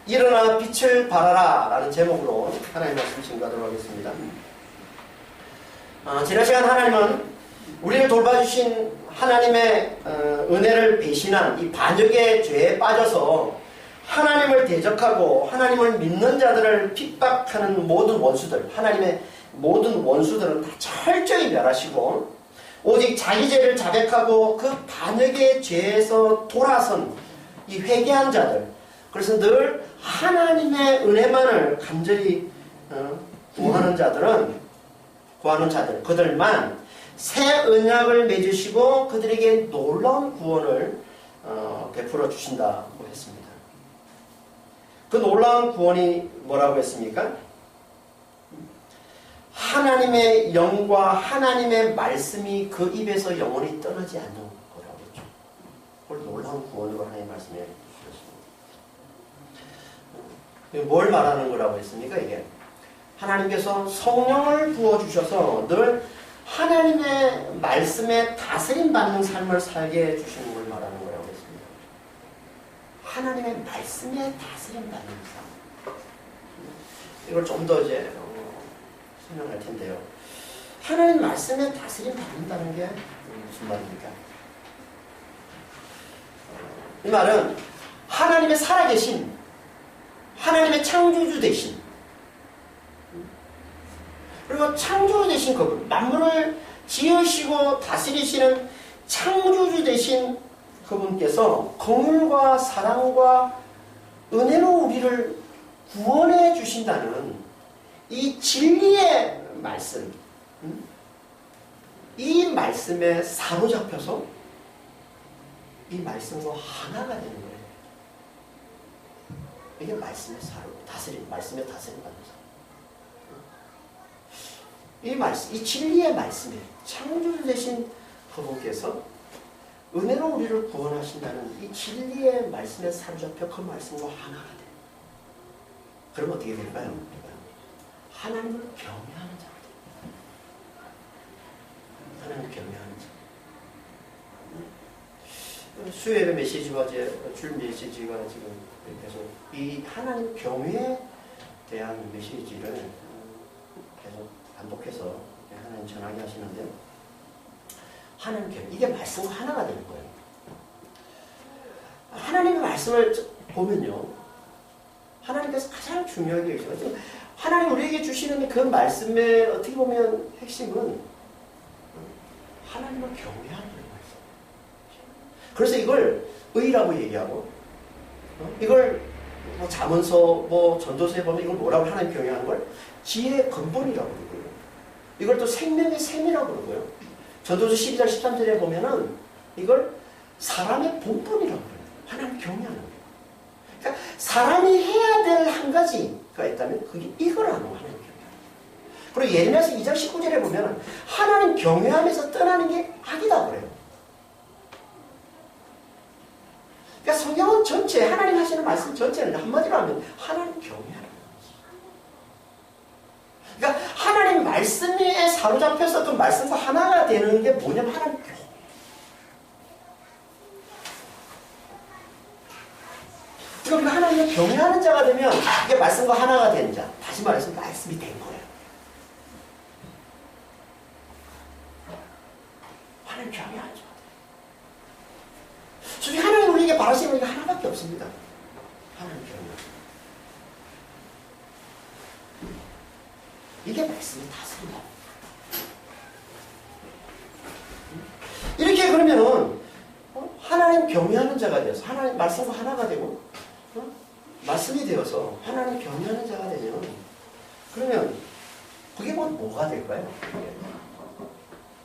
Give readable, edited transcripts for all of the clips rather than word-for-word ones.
일어나 빛을 발하라 라는 제목으로 하나님 말씀 증거하도록 하겠습니다. 지난 시간 하나님은 우리를 돌봐주신 하나님의 은혜를 배신한 이 반역의 죄에 빠져서 하나님을 대적하고 하나님을 믿는 자들을 핍박하는 모든 원수들, 하나님의 모든 원수들은 다 철저히 멸하시고 오직 자기 죄를 자백하고 그 반역의 죄에서 돌아선 이 회개한 자들, 그래서 늘 하나님의 은혜만을 간절히 구하는 자들, 그들만 새 언약을 맺으시고 그들에게 놀라운 구원을 베풀어 주신다고 했습니다. 그 놀라운 구원이 뭐라고 했습니까? 하나님의 영과 하나님의 말씀이 그 입에서 영원히 떠나지 않는 거라고 했죠. 그걸 놀라운 구원으로 하나님의 말씀에 주셨습니다. 뭘 말하는 거라고 했습니까? 이게 하나님께서 성령을 부어주셔서 늘 하나님의 말씀에 다스림 받는 삶을 살게 해주시는 걸 말하는 거라고 했습니다. 하나님의 말씀에 다스림 받는 삶. 이걸 좀 더 이제 설명할 텐데요. 하나님 말씀에 다스림 받는다는 게 무슨 말입니까? 이 말은 하나님의 살아계신, 하나님의 창조주 되신, 그리고 창조주 되신 그분, 만물을 지으시고 다스리시는 창조주 되신 그분께서 긍휼과 사랑과 은혜로 우리를 구원해 주신다는 이 진리의 말씀, 이 말씀에 사로잡혀서 이 말씀과 하나가 되는 거예요. 이게 말씀의 말씀의 다스림 받는 삶. 이 말씀, 이 진리의 말씀에 창조주 되신 그분께서 은혜로 우리를 구원하신다는 이 진리의 말씀에 사로잡혀 그 말씀과 하나가 돼. 그럼 어떻게 될까요? 하나님을 경외하는 자가 돼. 하나님을 경외하는 자. 수요일의 메시지와 줄 메시지가 지금 계속 이 하나님 경외에 대한 메시지를 계속 반복해서 하나님 전하게 하시는데, 하나님 경외, 이게 말씀과 하나가 되는 거예요. 하나님의 말씀을 보면요, 하나님께서 가장 중요하게 여기죠. 하나님 우리에게 주시는 그 말씀의 어떻게 보면 핵심은 하나님을 경외하는 거예요. 그래서 이걸 의라고 얘기하고, 이걸 잠언서 전도서에 보면 이걸 뭐라고 하나님 경외하는 걸 지혜의 근본이라고 그러고요. 이걸 또 생명의 셈이라고 그러고요. 전도서 12장 13절에 보면은 이걸 사람의 본분이라고 그래요. 하나님 경외하는 거예요. 그러니까 사람이 해야 될 한 가지가 있다면 그게 이거라는 하나님 경외하는 거예요. 그리고 예레미야서 2장 19절에 보면은 하나님 경외하면서 떠나는 게 악이다 그래요. 그러니까 성경은 전체, 하나님 하시는 말씀 전체는 한마디로 하면 하나님 경외하는 거예요. 그러니까 하나님 말씀에 사로잡혀서 그 말씀과 하나가 되는 게 뭐냐면 하나님 경외. 그러니까 하나님을 경외하는 자가 되면 이게 말씀과 하나가 된 자. 다시 말해서 말씀이 된 거예요. 하나님 경외하는 자. 솔직히 하나님 우리에게 바라시는 게 하나밖에 없습니다. 하나님 경외. 이게 말씀의 다스림이다. 이렇게 그러면은 하나님 경외하는 자가 되어서 하나님 말씀과 하나가 되고 말씀이 되어서 하나님 경외하는 자가 되면, 그러면 그게 곧 뭐가 될까요?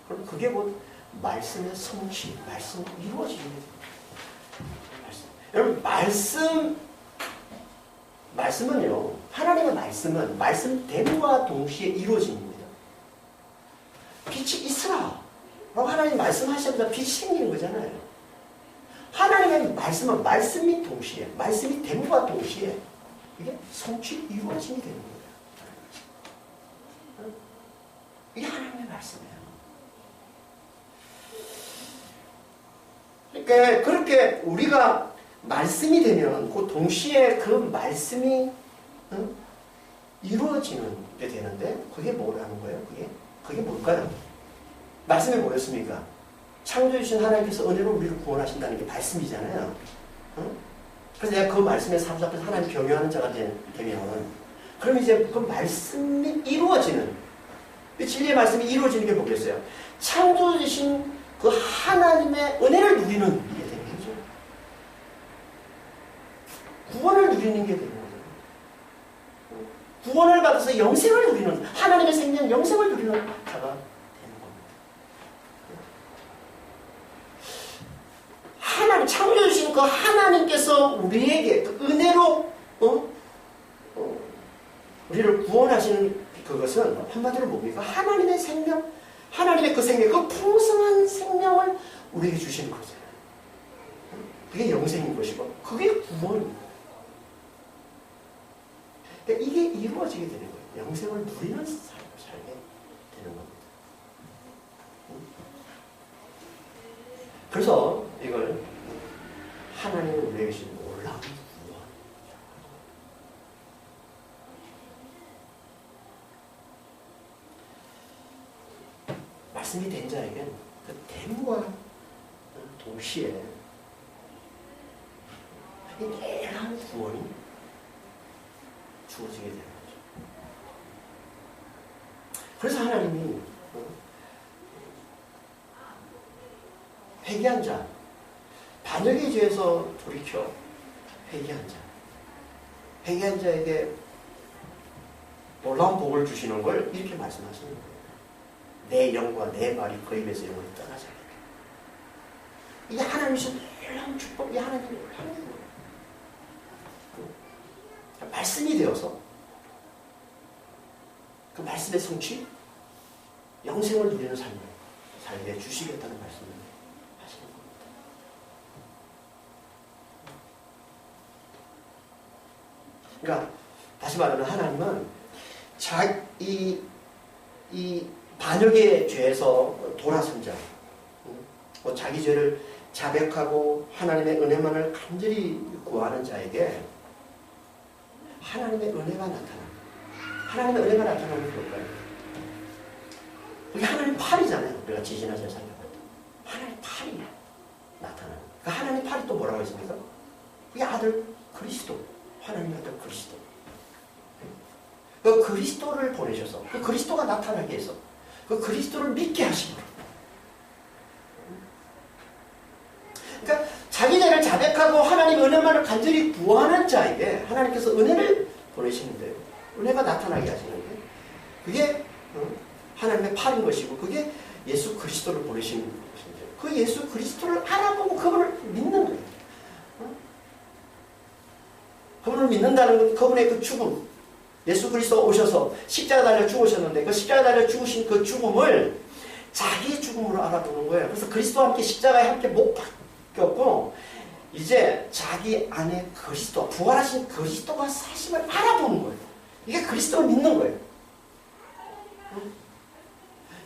그럼 그게 곧 말씀의 성취, 말씀이 이루어지게 됩니다. 여러분, 말씀은요, 하나님의 말씀은 말씀됨과 동시에 이루어집니다. 빛이 있으라 라고 하나님 말씀하시면서 빛이 생기는 거잖아요. 하나님의 말씀은 말씀이 동시에, 말씀이 됨과 동시에 이게 성취 이루어짐이 되는 거예요. 이게 하나님의 말씀이에요. 그러니까 그렇게 우리가 말씀이 되면 그 동시에 그 말씀이 이루어지는 게 되는데 그게 뭐라는 거예요? 그게 뭘까요? 말씀이 뭐였습니까? 창조주신 하나님께서 은혜로 우리를 구원하신다는 게 말씀이잖아요. 그래서 내가 그 말씀에 사로잡혀서 하나님 경외하는 자가 되면 그럼 이제 그 말씀이 이루어지는 진리의 말씀이 이루어지는 게 뭐겠어요? 창조주신 그 하나님의 은혜를 누리는 게 되는 거죠. 구원을 누리는 게 되는 거죠. 구원을 받아서 영생을 누리는, 하나님의 생명 영생을 누리는 자가 되는 겁니다. 하나님, 창조주신 그 하나님께서 우리에게 그 은혜로 우리를 구원하시는 그것은 한마디로 뭡니까? 하나님의 생명, 하나님의 그 생명, 그 풍성한 생명을 우리에게 주시는 거죠. 그게 영생인 것이고 그게 구원입니다. 그러니까 이게 이루어지게 되는 거예요. 영생을 누리는 삶을 살게 되는 겁니다. 그래서 이걸 하나님이 우리에게 주신 놀라운 구원. 말씀이 된 자에겐 그 됨과 동시에 이 놀라운 구원이 주어지게 되는 거죠. 그래서 하나님이 회개한 자, 반역의 죄에서 돌이켜 회개한 자, 회개한 자에게 놀라운 복을 주시는 걸 이렇게 말씀하시는 거예요. 내 영과 내 말이 그 입에서 영원히 떠나지 않게. 이게 하나님의 놀라운 축복, 이 하나님의 놀라운 축복. 말씀이 되어서 그 말씀의 성취, 영생을 누리는 삶을 살게 주시겠다는 말씀을 하시는 겁니다. 그러니까 다시 말하면 하나님은 이 반역의 죄에서 돌아선 자, 자기 죄를 자백하고 하나님의 은혜만을 간절히 구하는 자에게 하나님의 은혜가 나타납니다. 하나님의 은혜가 나타나는 게 뭘까요? 그게 하나님 팔이잖아요. 우리가 지지난주에 살펴봤던 하나님 팔이 나타나는. 그 하나님 팔이 또 뭐라고 했습니까? 그게 아들 그리스도, 하나님의 아들 그리스도. 그 그리스도를 보내셔서 그 그리스도가 나타나게 해서 그 그리스도를 믿게 하시고, 그러니까 자기 죄를 자백하고 하나님 은혜만을 간절히 구하는 자에게 하나님께서 은혜를 보내시는데, 은혜가 나타나게 하시는데, 그게 하나님의 팔인 것이고 그게 예수 그리스도를 보내시는 것인데, 그 예수 그리스도를 알아보고 그분을 믿는 거예요. 그분을 믿는다는 것, 그분의 그 죽음, 예수 그리스도가 오셔서 십자가 달려 죽으셨는데 그 십자가 달려 죽으신 그 죽음을 자기의 죽음으로 알아보는 거예요. 그래서 그리스도와 함께 십자가에 함께 못 박혔고 이제 자기 안에 그리스도, 부활하신 그리스도가 사심을 알아보는 거예요. 이게 그리스도를 믿는 거예요.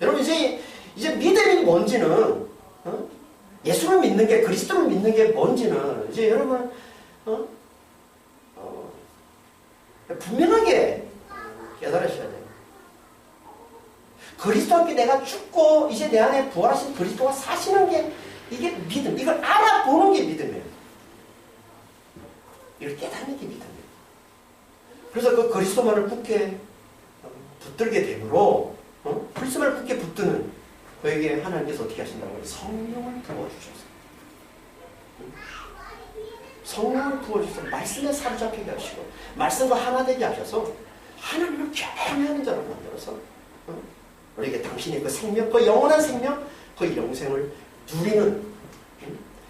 여러분 이제 믿음이 뭔지는, 예수를 믿는 게, 그리스도를 믿는 게 뭔지는 이제 여러분 분명하게 깨달으셔야 돼요. 그리스도와 함께 내가 죽고 이제 내 안에 부활하신 그리스도가 사시는 게 이게 믿음, 이걸 알아보는 게 믿음이에요. 이걸 깨닫는 게 믿음이에요. 그래서 그 그리스도만을 굳게 붙들게 되므로 그리스도만을 굳게 붙드는 그에게 하나님께서 어떻게 하신다고요? 성령을 부어주셔서, 성령을 부어주셔서 말씀에 사로잡히게 하시고 말씀과 하나 되게 하셔서 하나님을 경외하는 자로 만들어서 우리에게 당신의 그 생명, 그 영원한 생명, 그 영생을 누리는,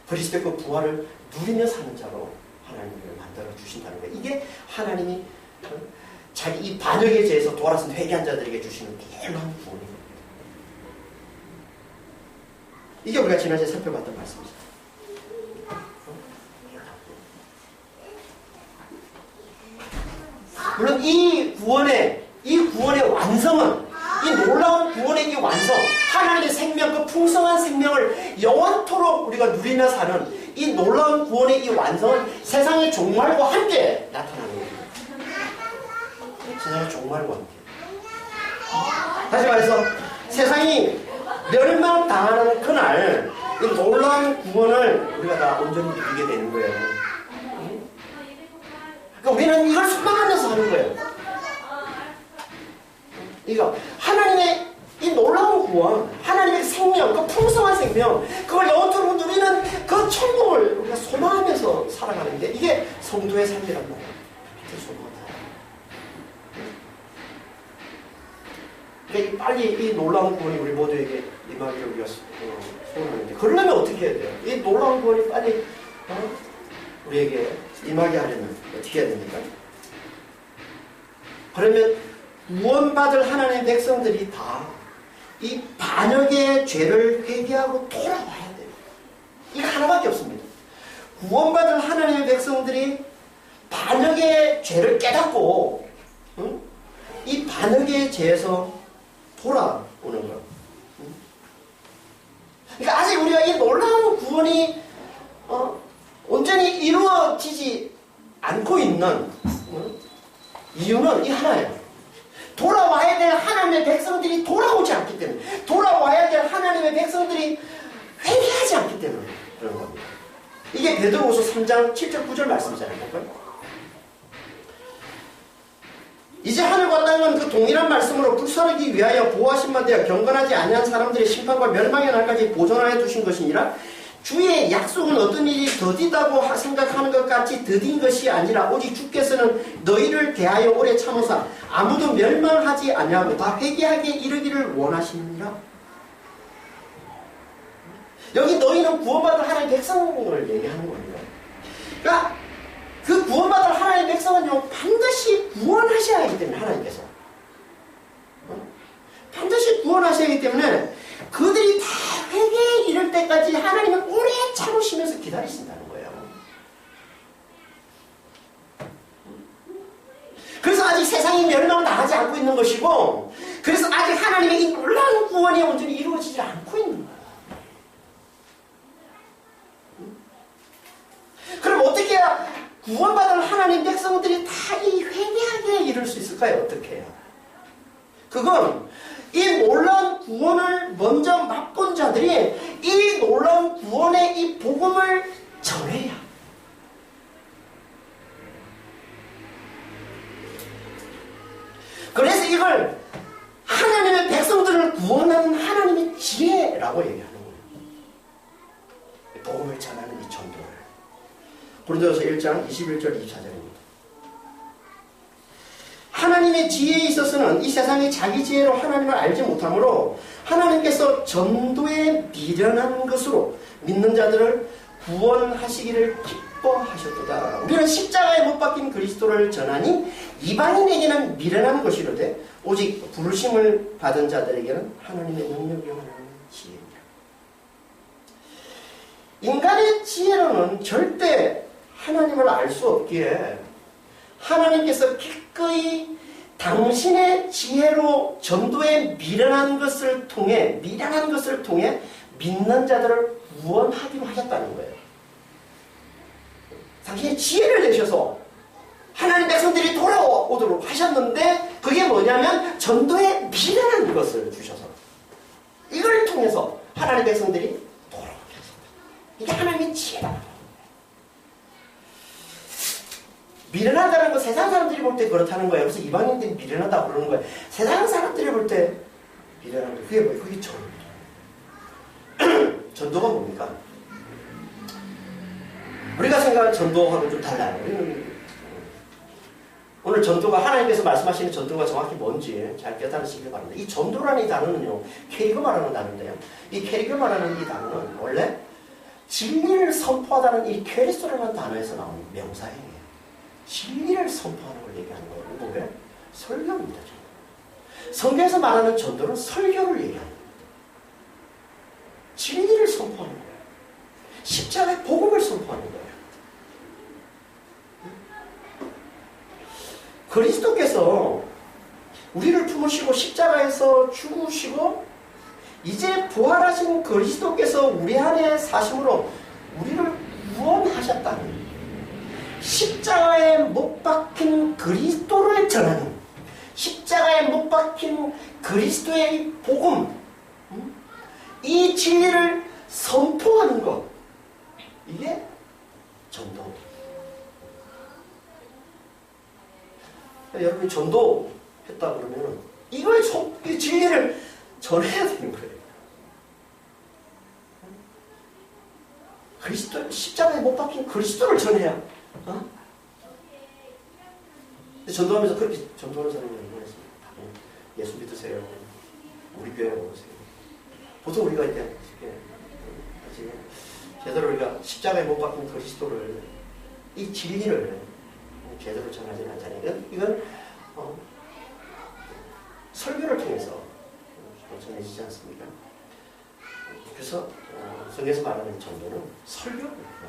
그리스도의 그 부활을 누리며 사는 자로 하나님을 만들어 주신다는 거예요. 이게 하나님이 자기 이 반역의 죄에서 돌아선 회개한 자들에게 주시는 놀라운 구원입니다. 이게 우리가 지난주에 살펴봤던 말씀이죠. 물론 이 구원의 완성은, 이 놀라운 구원의 이 완성, 하나님의 생명, 그 풍성한 생명을 영원토록 우리가 누리며 사는 이 놀라운 구원의 이 완성은 세상의 종말과 함께 나타나는 거예요. 세상의 종말과 함께. 다시 말해서 세상이 멸망당하는 그날 이 놀라운 구원을 우리가 다 온전히 누리게 되는 거예요. 그러니까 우리는 이걸 소망하면서 하는 거예요. 이거 하나님의 이 놀라운 구원, 하나님의 생명, 그 풍성한 생명, 그걸 영원토록 누리는 그 천국을 우리가 소망하면서 살아가는데 이게 성도의 삶이란 말이에요. 그러니까 빨리 이 놀라운 구원이 우리 모두에게 임하기를 우리가 소원하는데 그러려면 어떻게 해야 돼요? 이 놀라운 구원이 빨리 우리에게 임하게 하려면 어떻게 해야 됩니까? 그러면 구원받을 하나님의 백성들이 다 이 반역의 죄를 회개하고 돌아와야 돼요. 이거 하나밖에 없습니다. 구원받을 하나님의 백성들이 반역의 죄를 깨닫고 이 반역의 죄에서 돌아오는 거예요. 그러니까 아직 우리가 이 놀라운 구원이 온전히 이루어지지 않고 있는 이유는 이 하나예요. 돌아와야 될 하나님의 백성들이 돌아오지 않기 때문에, 돌아와야 될 하나님의 백성들이 회개하지 않기 때문에 그런 겁니다. 이게 베드로후서 3장 7절 9절 말씀이잖아요. 이제 하늘과 땅은 그 동일한 말씀으로 불사르기 위하여 보호하신 바 되어 경건하지 아니한 사람들의 심판과 멸망의 날까지 보존하여 두신 것이니라. 주의 약속은 어떤 일이 더디다고 생각하는 것 같이 더딘 것이 아니라 오직 주께서는 너희를 대하여 오래 참으사 아무도 멸망하지 아니하고 다 회개하게 이르기를 원하시느니라. 여기 너희는 구원받을 하나님의 백성을 얘기하는 겁니다. 그러니까 그 구원받을 하나님의 백성은요 반드시 구원하셔야 하기 때문에 하나님께서 반드시 구원하셔야 하기 때문에 그들이 다 회개에 이를 때까지 하나님은 오래 참으시면서 기다리신다는 거예요. 그래서 아직 세상이 멸망당하지 않고 있는 것이고, 그래서 아직 하나님의 이 놀라운 구원이 온전히 이루어지지 않고 있는 거예요. 그럼 어떻게 해야 구원받은 하나님 백성들이 다 이 회개하게 이룰 수 있을까요? 어떻게 해요? 그건 이 놀라운 구원을 먼저 맛본 자들이 이 놀라운 구원의 이 복음을 전해야. 그래서 이걸 하나님의 백성들을 구원하는 하나님의 지혜라고 얘기하는 거예요. 복음을 전하는 이 전도를. 고린도서 1장 21절 24절입니다. 하나님의 지혜에 있어서는 이 세상이 자기 지혜로 하나님을 알지 못하므로 하나님께서 전도에 미련한 것으로 믿는 자들을 구원하시기를 기뻐하셨도다. 우리는 십자가에 못 박힌 그리스도를 전하니 이방인에게는 미련한 것이로되 오직 부르심을 받은 자들에게는 하나님의 능력이 하나님의 지혜입니다. 인간의 지혜로는 절대 하나님을 알 수 없기에 하나님께서 기꺼이 당신의 지혜로 전도에 미련한 것을 통해 믿는 자들을 구원하기로 하셨다는 거예요. 당신의 지혜를 내셔서 하나님 백성들이 돌아오도록 하셨는데 그게 뭐냐면 전도에 미련한 것을 주셔서 이걸 통해서 하나님 백성들이 돌아오게 하셨다. 이게 하나님의 지혜다. 미련하다는 거 세상 사람들이 볼 때 그렇다는 거예요. 그래서 이방인들이 미련하다고 그러는 거예요. 세상 사람들이 볼 때 미련한 거. 그게 뭐예요? 그게 전도. 전도가 뭡니까? 우리가 생각하는 전도하고 좀 달라요. 오늘 전도가 하나님께서 말씀하시는 전도가 정확히 뭔지 잘 깨달으시길 바랍니다. 이 전도라는 이 단어는요, 캐리그마라는 단어인데요. 이 캐리그마라는 이 단어는 원래 진리를 선포하다는 이 캐리스토라는 단어에서 나오는 명사예요. 진리를 선포하는 걸 얘기하는 거예요. 뭐게? 설교입니다. 성경에서 말하는 전도는 설교를 얘기하는 거예요. 진리를 선포하는 거예요. 십자가의 복음을 선포하는 거예요. 그리스도께서 우리를 품으시고 십자가에서 죽으시고 이제 부활하신 그리스도께서 우리 안에 사심으로 우리를 하셨다는 십자가에 못 박힌 그리스도를 전하는 십자가에 못 박힌 그리스도의 복음 이 진리를 선포하는 것 이게 전도. 여러분이 전도했다 그러면 이걸 이 진리를 전해야 되는 거예요. 그리스도 십자가에 못 박힌 그리스도를 전해야. 전도하면서 그렇게 전도하는 사람이 얼마나 예수 믿으세요. 우리 교회 오세요. 보통 우리가 이제 제대로 우리가 십자가에 못 박힌 그리스도를 이 진리를 제대로 전하지는 않잖아요. 이건 설교를 통해서 전해지지 않습니까? 그래서 성경에서 말하는 전도는 설교를 말합니다.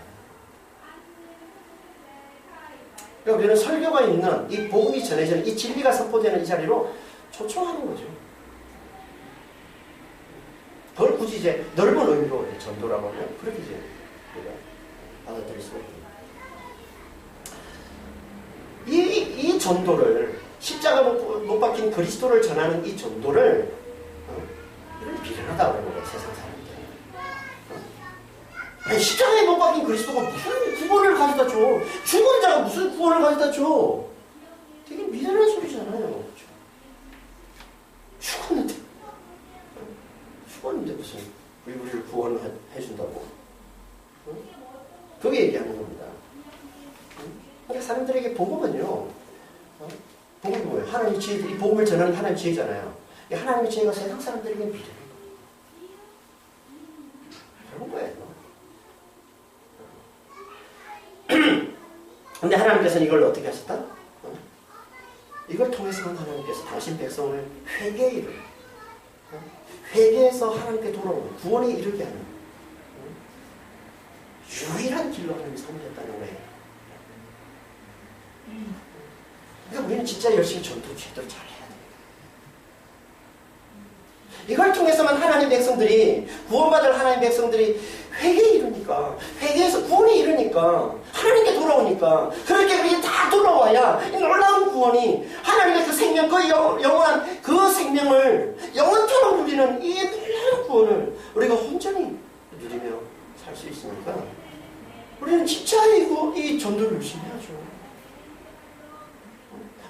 그러니까 우리는 설교가 있는 이 복음이 전해지는 이 진리가 선포되는 이 자리로 초청하는 거죠. 그걸 굳이 이제 넓은 의미로 전도라고 하면 그렇게 이제 우리가 받아들일 수가 있습니다. 이 전도를 십자가 못 박힌 그리스도를 전하는 이 전도를 이걸 비련하다고 하는 거예요. 세상 사람들. 아니, 십자가에 못 박힌 그리스도가 무슨 구원을 가져다 줘? 죽은 자가 무슨 구원을 가져다 줘? 되게 미련한 소리잖아요. 죽었는데 무슨 우리를 구원해준다고? 그게 얘기하는 겁니다. 그러니까 사람들에게 복음은요, 복음이 뭐예요? 하나님의 지혜, 이 복음을 전하는 하나님의 지혜잖아요. 이 하나님의 지혜가 세상 사람들에게 미련한 거예요. 그런 거예요. 근데 하나님께서는 이걸 어떻게 하셨다? 이걸 통해서만 하나님께서 당신 백성을 회개에 이르는 회개에서 하나님께 돌아오는 구원에 이르게 하는 유일한 길로 하나님이 삼으셨다는 거예요. 그러니까 우리는 진짜 열심히 전도 제대로 잘해야 돼요. 이걸 통해서만 하나님 백성들이 구원받을 하나님 백성들이 회개에 이르니까 회개에서 구원에 이르니까 하나님께 돌아오니까 그렇게 다 돌아와야 이 놀라운 구원이 하나님의 그 생명 그 영원한 그 생명을 영원토록 누리는 이 놀라운 구원을 우리가 온전히 누리며 살 수 있으니까 우리는 진짜 이 전도를 열심히 해야죠.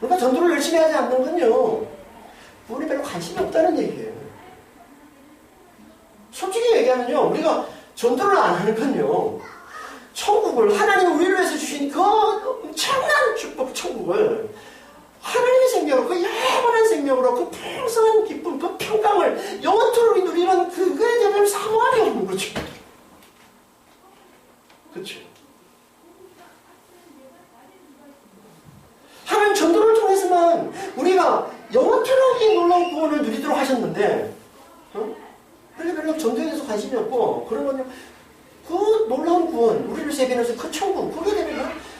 우리가 전도를 열심히 하지 않는 건요 구원에 별로 관심이 없다는 얘기예요. 솔직히 얘기하면요 우리가 전도를 안 하는 건요 천국을 하나님 우리를 위해서 주신 그 엄청난 축복 천국을 하나님의 생명으로 그 영원한 생명으로 그 풍성한 기쁨 그 평강을 영원토록 누리는 그거에 대한 사모함이 없는 거죠. 그렇죠. 하나님 전도를 통해서만 우리가 영원토록 이 놀라운 구원을 누리도록 하셨는데 그렇게 별로 전도에 대해서 관심이 없고 그러면요 그 놀라운 구원 우리를 세계에서 그 천국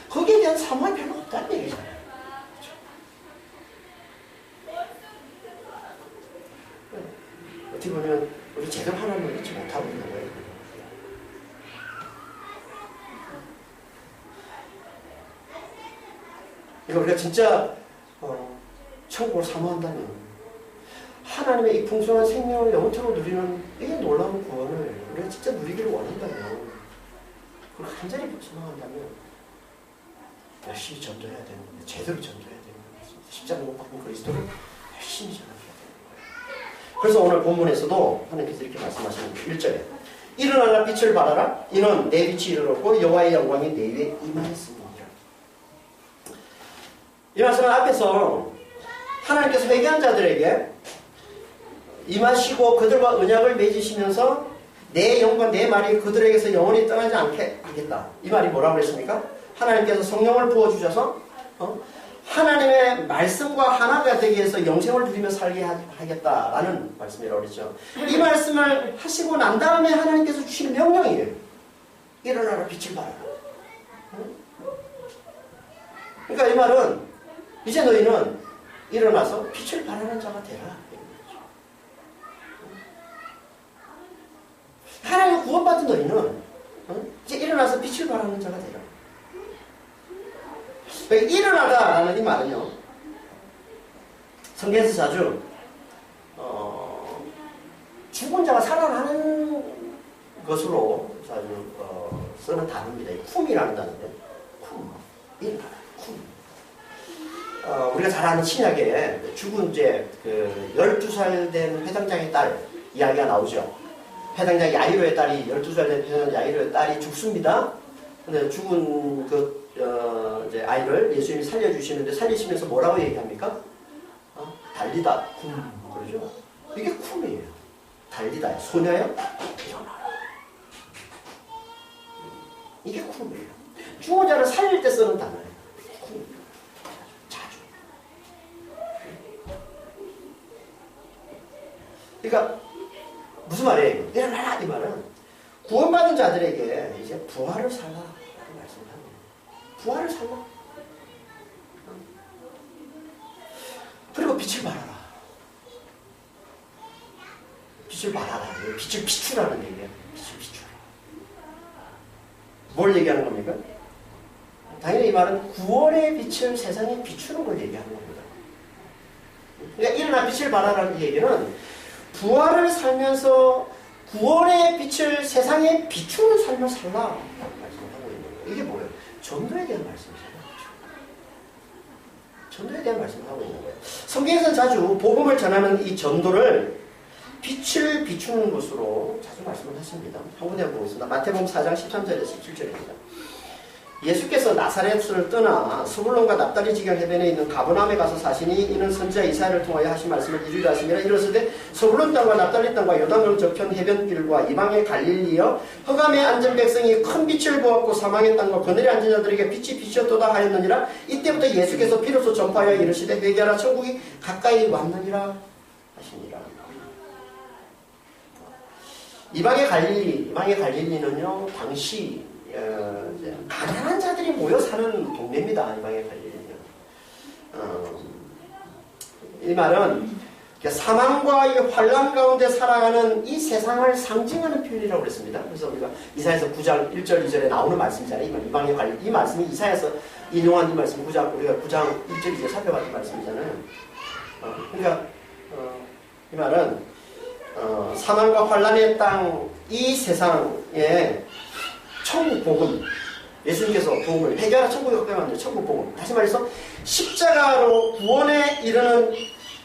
거기에 대한 사모함이 별로 없다는 얘기잖아요. 그렇죠? 어떻게 보면 우리 제대로 하나님을 믿지 못하고 있는 거예요. 그러니까 우리가 진짜 천국을 사모한다면 하나님의 이 풍성한 생명을 영원토록 누리는 이 놀라운 구원을 우리가 진짜 누리기를 원한다면 그걸 간절히 소망한다면 열심히 전도해야 되는 거예요. 제대로 전도해야 되는 거예요. 십자가 못 박힌 그리스도를 열심히 전도해야 되는 거예요. 그래서 오늘 본문에서도 하나님께서 이렇게 말씀하시는 거예요. 1절에 일어나라 빛을 발하라 이는 내 빛이 이르렀고 여호와의 영광이 내 위에 임하였습니다. 이 말씀은 앞에서 하나님께서 회개한 자들에게 임하시고 그들과 언약을 맺으시면서 내 영과 내 말이 그들에게서 영원히 떠나지 않게 하겠다. 이 말이 뭐라고 그랬습니까? 하나님께서 성령을 부어주셔서 하나님의 말씀과 하나가 되기 위해서 영생을 누리며 살게 하겠다라는 말씀이라고 그랬죠. 이 말씀을 하시고 난 다음에 하나님께서 주시는 명령이에요. 일어나라 빛을 발하라. 그러니까 이 말은 이제 너희는 일어나서 빛을 발하는 자가 되라. 하나님 구원받은 너희는 이제 일어나서 빛을 발하는 자가 되라. 일어나다라는 이 말은요, 성경에서 자주 죽은 자가 살아나는 것으로 자주 쓰는 단어입니다. 쿰이라는 단어인데, 쿰, 일어나다, 쿰. 우리가 잘 아는 신약에 죽은 이제 그 12살 된 회당장의 딸 이야기가 나오죠. 회당장 야이로의 딸이 12살 된 회당장 야이로의 딸이 죽습니다. 근데 죽은 이제 아이를 예수님이 살려주시는데 살리시면서 뭐라고 얘기합니까? 달리다, 쿰. 그러죠? 이게 쿰이에요. 달리다, 소녀야? 일어나라. 이게 쿰이에요. 죽은 자를 살릴 때 쓰는 단어예요. 쿰. 자주. 그러니까 무슨 말이에요? 일어나라 이 말은 구원받은 자들에게 이제 부활을 살라 라고 말씀을 합니다. 부활을 살라. 그리고 빛을 발하라. 빛을 발하라. 빛을 비추라는 얘기예요. 빛을 비추라. 뭘 얘기하는 겁니까? 당연히 이 말은 구원의 빛을 세상에 비추는 걸 얘기하는 겁니다. 그러니까 일어나 빛을 발하라는 얘기는 부활을 살면서 구원의 빛을 세상에 비추는 삶을 살라 말씀을 하고 있는 거예요. 이게 뭐예요? 전도에 대한 말씀이잖아요. 전도에 대한 말씀을 하고 있는 거예요. 성경에서는 자주 복음을 전하는 이 전도를 빛을 비추는 것으로 자주 말씀을 하십니다. 한 군데 보겠습니다. 마태복음 4장 13절에서 17절입니다. 예수께서 나사렛을 떠나 스불론과 납달리 지경 해변에 있는 가버나움에 가서 사시니 이는 선지자 이사야를 통하여 하신 말씀을 이루려 하심이라. 이르시되 스불론 땅과 납달리 땅과 요단강 저편 해변길과 이방의 갈릴리여 흑암에 앉은 백성이 큰 빛을 보았고 사망의 땅과 그늘에 앉은 자들에게 빛이 비추었도다 하였느니라. 이때부터 예수께서 비로소 전파하여 이르시되 회개하라 천국이 가까이 왔느니라 하시니라. 이방의 갈릴리는요 당시 가난한 자들이 모여 사는 동네입니다. 이방의 갈릴리는. 이 말은 사망과 환란 가운데 살아가는 이 세상을 상징하는 표현이라고 그랬습니다. 그래서 우리가 이사야서 9장 1절 2절에 나오는 말씀이잖아요. 이방의 갈릴리. 이 말씀이 이사야서 인용한 이 말씀 우리가 9장 1절 2절 살펴봤던 말씀이잖아요. 그러니까 이 말은 사망과 환란의 땅 이 세상에 천국 복음, 예수님께서 복음을 회개하라 천국에 가까이 왔는데 천국 복음, 다시 말해서 십자가로 구원에 이르는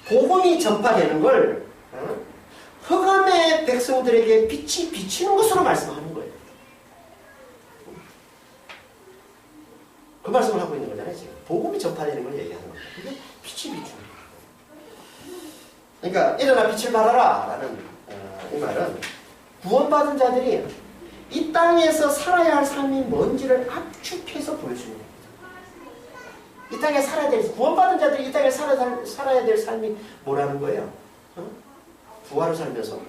복음이 전파되는 걸 흑암의 백성들에게 빛이 비치는 것으로 말씀하는 거예요. 그 말씀을 하고 있는 거잖아요. 지금 복음이 전파되는 걸 얘기하는 거예요. 그게 빛이 비추는 거예요. 그러니까 일어나 빛을 발하라 라는 이 말은 구원받은 자들이 이 땅에서 살아야 할 삶이 뭔지를 압축해서 보여주는 겁니다. 이 땅에 살아야 될, 구원받은 자들이 이 땅에 살아야 될 삶이 뭐라는 거예요? 부활을 살면서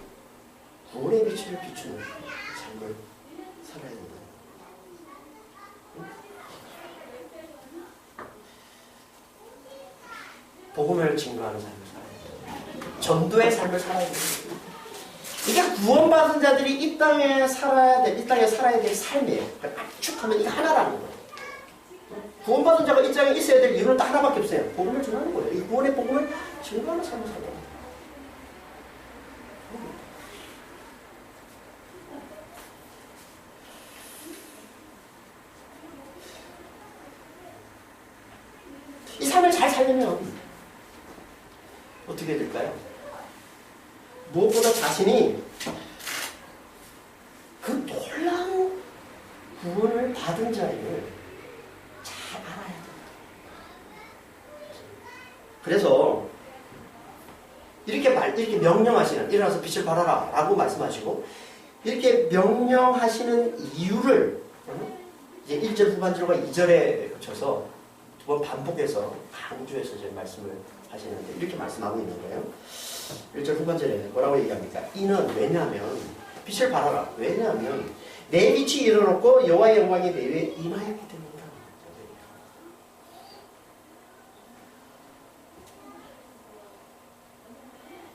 구원의 빛을 비추는 삶을 살아야 된다. 복음을 증거하는 삶을 살아야 된다. 전도의 삶을 살아야 된다. 이게 구원받은 자들이 이 땅에 살아야 될 삶이에요. 압축하면 이게 하나라는 거예요. 구원받은 자가 이 땅에 있어야 될 이유는 딱 하나밖에 없어요. 복음을 전하는 거예요. 이 구원의 복음을 증거하는 삶을 살아야 돼요. 이 삶을 잘 살려면 어떻게 될까요? 무엇보다 자신이 그 놀라운 구원을 받은 자임을 잘 알아야 됩니다. 그래서 이렇게 명령하시는, 일어나서 빛을 발하라 라고 말씀하시고 이렇게 명령하시는 이유를 이제 1절 후반절과 2절에 거쳐서 두 번 반복해서 강조해서 이제 말씀을 하시는데 이렇게 말씀하고 있는 거예요. 1절 후반절에 뭐라고 얘기합니까? 이는 왜냐하면 빛을 발하라. 왜냐하면 내 빛이 일어났고 여호와의 영광이 내 위에 임하였기 때문이다.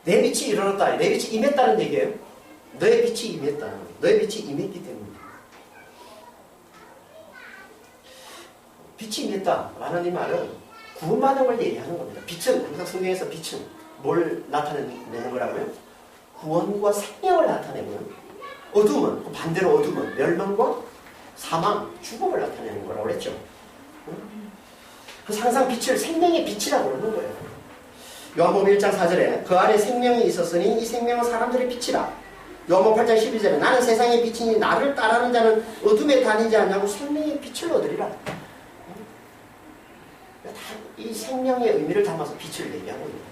내 빛이 일어났다. 내 빛이 임했다는 얘기예요. 너의 빛이 임했다. 너의 빛이 임했기 때문이다. 빛이 임했다. 있다라는 이 말은 구원받은 걸 얘기하는 겁니다. 빛은 항상 성경에서 빛은 뭘 나타내는 거라고요? 구원과 생명을 나타내고요. 어둠은 반대로 어둠은 멸망과 사망, 죽음을 나타내는 거라고 그랬죠. 그래서 항상 빛을 생명의 빛이라고 그러는 거예요. 요한복음 1장 4절에 그 안에 생명이 있었으니 이 생명은 사람들의 빛이라. 요한복음 8장 12절에 나는 세상의 빛이니 나를 따르는 자는 어둠에 다니지 않냐고 생명의 빛을 얻으리라. 이 생명의 의미를 담아서 빛을 얘기하고 있는 거예요.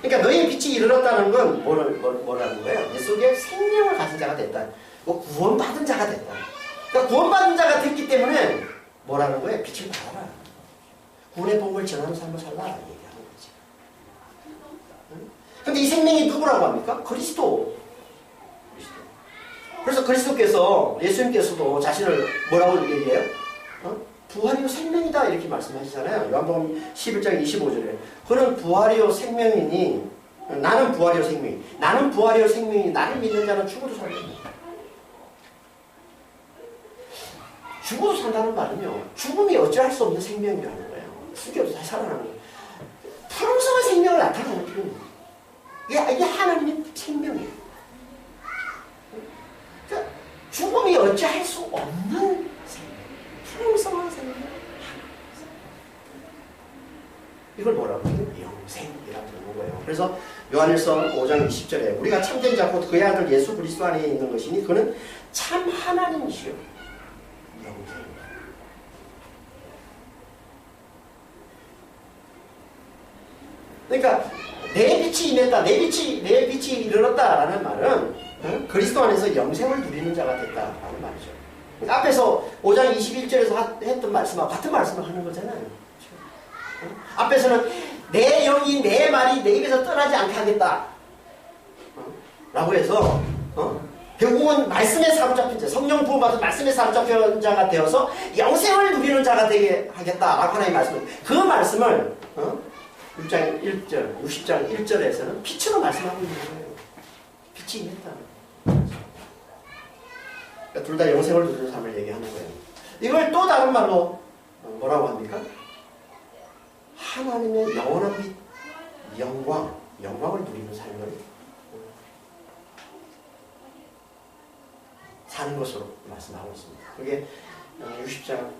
그러니까 너희의 빛이 이르렀다는 건 뭐라는 거예요? 내 속에 생명을 가진 자가 됐다. 구원받은 자가 됐다. 그러니까 구원받은 자가 됐기 때문에 뭐라는 거예요? 빛을 받아라. 구원의 복음을 전하는 삶을 살라 얘기하는 거지. 그런데 이 생명이 누구라고 합니까? 그리스도. 그래서 그리스도께서 예수님께서도 자신을 뭐라고 얘기해요? 부활이요 생명이다 이렇게 말씀하시잖아요. 요한복음 11장 25절에 그는 부활이요 생명이니 나는 부활이요 생명이 나는 부활이요 생명이니 나를 믿는 자는 죽어도 살겠다. 죽어도 산다는 말은요 죽음이 어찌할 수 없는 생명이라는 거예요. 죽여도 다시 살아나는 거예요. 풍성한 생명을 나타내는 필요입니다. 이게 하나님의 생명이에요. 그러니까 죽음이 어찌할 수 없는 풍성한 생명. 이걸 뭐라고 해요? 영생이라고 부르는 거예요. 그래서 요한일서 5장 20절에 우리가 참된 자고 그의 아들 예수 그리스도 안에 있는 것이니 그는 참 하나님이시요 영생. 그러니까 내 빛이 임했다, 내 빛이 이르렀다라는 말은 그리스도 안에서 영생을 누리는 자가 됐다라는 말이죠. 앞에서 5장 21절에서 했던 말씀하고 같은 말씀을 하는 거잖아요. 앞에서는 내 영이 내 말이 내 입에서 떠나지 않게 하겠다 라고 해서 결국은 말씀에 사로잡힌 자, 성령 부어받은 말씀에 사로잡힌 자가 되어서 영생을 누리는 자가 되게 하겠다라고 하나님 말씀을 그 말씀을 6장 1절, 60장 1절에서는 빛으로 말씀하고 있는 거예요. 빛이 임했다. 그러니까 둘 다 영생을 누리는 삶을 얘기하는 거예요. 이걸 또 다른 말로 뭐라고 합니까? 하나님의 영원한 빛, 영광을 누리는 삶을 사는 것으로 말씀하고 있습니다. 그게 60장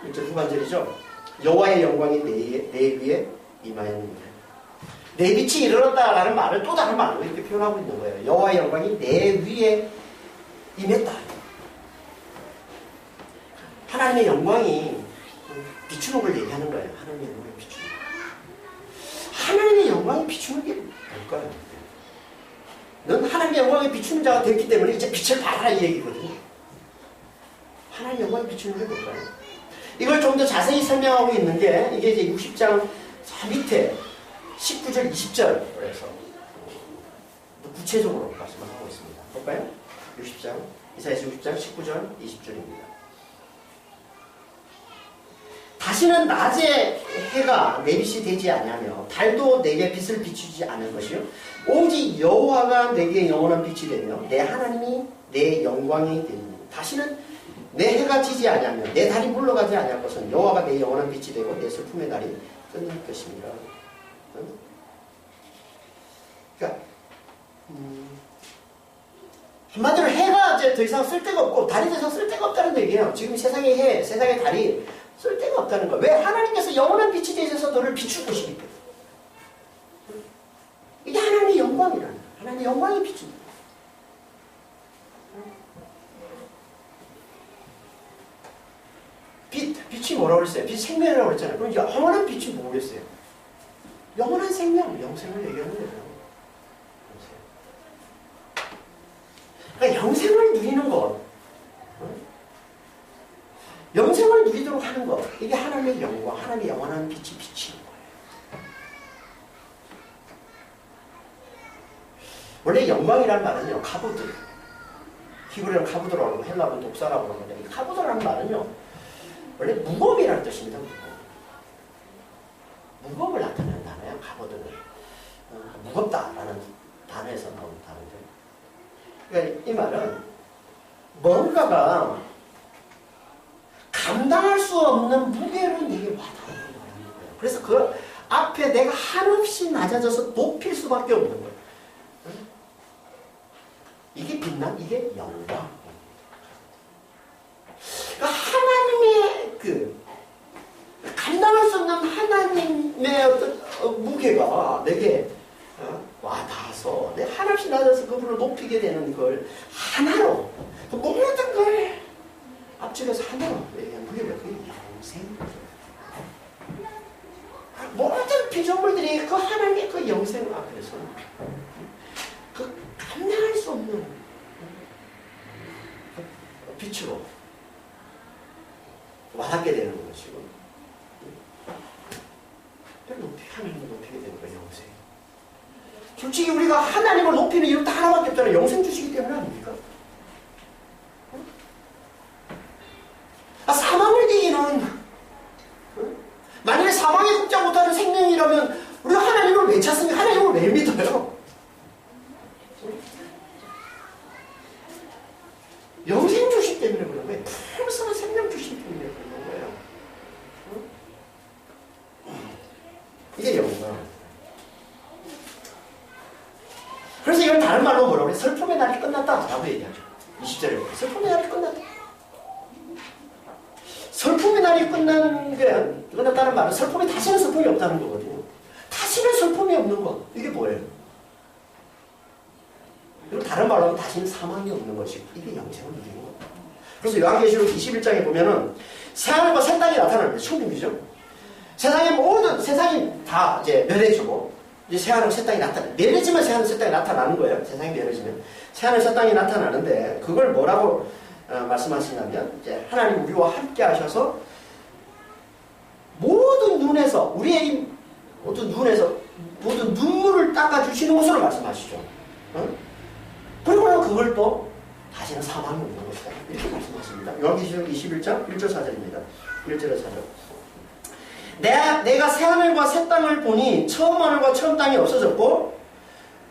1절 후반절이죠. 여호와의 영광이 내 위에 임하였느니라. 내 빛이 이르렀다라는 말을 또 다른 말로 이렇게 표현하고 있는 거예요. 여호와의 영광이 내 위에 임했다. 하나님의 영광이 비추는 걸 얘기하는 거예요. 하나님의 영광이 비추는 거. 하나님의 영광이 비추는 게 뭘까요? 넌 하나님의 영광이 비추는 자가 됐기 때문에 이제 빛을 발하라 이 얘기거든요. 하나님의 영광이 비추는 게 뭘까요? 이걸 좀 더 자세히 설명하고 있는 게 이게 이제 60장 밑에 19절 20절에서 구체적으로 말씀을 하고 있습니다. 볼까요? 60장 이사야서 60장 19절 20절입니다. 다시는 낮에 해가 내 빛이 되지 아니하며 달도 내게 빛을 비추지 않을 것이요 오직 여호와가 내게 영원한 빛이 되며 내 하나님이 내 영광이 되니 다시는 내 해가 지지 아니하며 내 달이 물러가지 아니할 것은 여호와가 내 영원한 빛이 되고 내 슬픔의 날이 끝날 것입니다. 그러니까 한마디로 해가 이제 더 이상 쓸데가 없고 달이 더 이상 쓸데가 없다는 얘기예요. 지금 세상의 해, 세상의 달이 쓸데가 없다는 거예요. 왜? 하나님께서 영원한 빛이 되셔서 너를 비추고 계시기 때문에. 이게 하나님의 영광이라는 거예요. 하나님의 영광이 비춘다. 빛이 뭐라고 그랬어요? 빛이 생명이라고 그랬잖아요. 그럼 영원한 빛이 뭐겠어요? 영원한 생명, 영생을 얘기하는 거예요. 그러니까 영생을 누리는 것, 영생을 누리도록 하는 것, 이게 하나님의 영광, 하나님의 영원한 빛이 비치는 거예요. 원래 영광이라는 말은요, 카보드, 히브리어는 카보드라고 하고 헬라어는 독사라고 하는데, 이 카보드라는 말은요, 원래 무거움이라는 뜻입니다. 무거움을 나타내는 단어예요, 카보드는. 무겁다라는 단어에서 나온 단어죠. 그러니까 이 말은 뭔가가 감당할 수 없는 무게로 내게 와닿는 거예요. 그래서 그 앞에 내가 한없이 낮아져서 높일 수밖에 없는 거예요. 이게 빛남, 이게 영광. 그러니까 하나님의 감당할 수 없는 하나님의 어떤 무게가 내게 와닿아서 내 한없이 낮아서 그분을 높이게 되는 걸 하나로 그 모든 걸 앞쪽에서 하나로 무게가 그게 영생. 모든 피조물들이 그 하나님의 그 영생 앞에서 그 감당할 수 없는 빛으로 와닿게 되는 것이고, 하나님을 높이게 되는 거예요. 영생. 솔직히 우리가 하나님을 높이는 이유 딱 하나밖에 없잖아요. 영생 주시기 때문에 아닙니까? 사망을 이기는, 만약에 사망에 속지 못하는 생명이라면 우리가 하나님을 왜 찾습니까? 하나님을 왜 믿어요? 영생 주시기 때문에 그런 거예요. 풍성한 생명 주시기 때문에 그런 거예요. 이게 영광. 그래서 이걸 다른 말로 뭐라고 그래? 슬픔의 날이 끝났다라고 얘기하죠. 20절에 슬픔의 날이 끝났다. 슬픔의 날이 끝났다는 말은 슬픔이 다시는 슬픔이 없다는 거거든요. 다시는 슬픔이 없는 것. 이게 뭐예요? 그리고 다른 말로 하면 다시는 사망이 없는 것이고, 이게 영생을 누리는 것. 그래서 요한계시록 21장에 보면은 새하늘과 새 땅이 나타나는데 충분이죠. 세상이 다 이제 멸해지고, 이제 새하늘 새 땅이 나타나. 멸해지면 새하늘 새 땅이 나타나는 거예요. 세상이 멸해지면 새하늘 새 땅이 나타나는데, 그걸 뭐라고 말씀하시냐면, 이제 하나님 우리와 함께 하셔서 모든 눈에서, 우리의 모든 눈에서 모든 눈물을 닦아주시는 것으로 말씀하시죠. 그리고 그걸 또 다시는 사망이 없는 것이다. 이렇게 말씀하십니다. 요한계시록 21장 1절 4절입니다. 1절에 4절. 내가 새하늘과 새 땅을 보니 처음 하늘과 처음 땅이 없어졌고,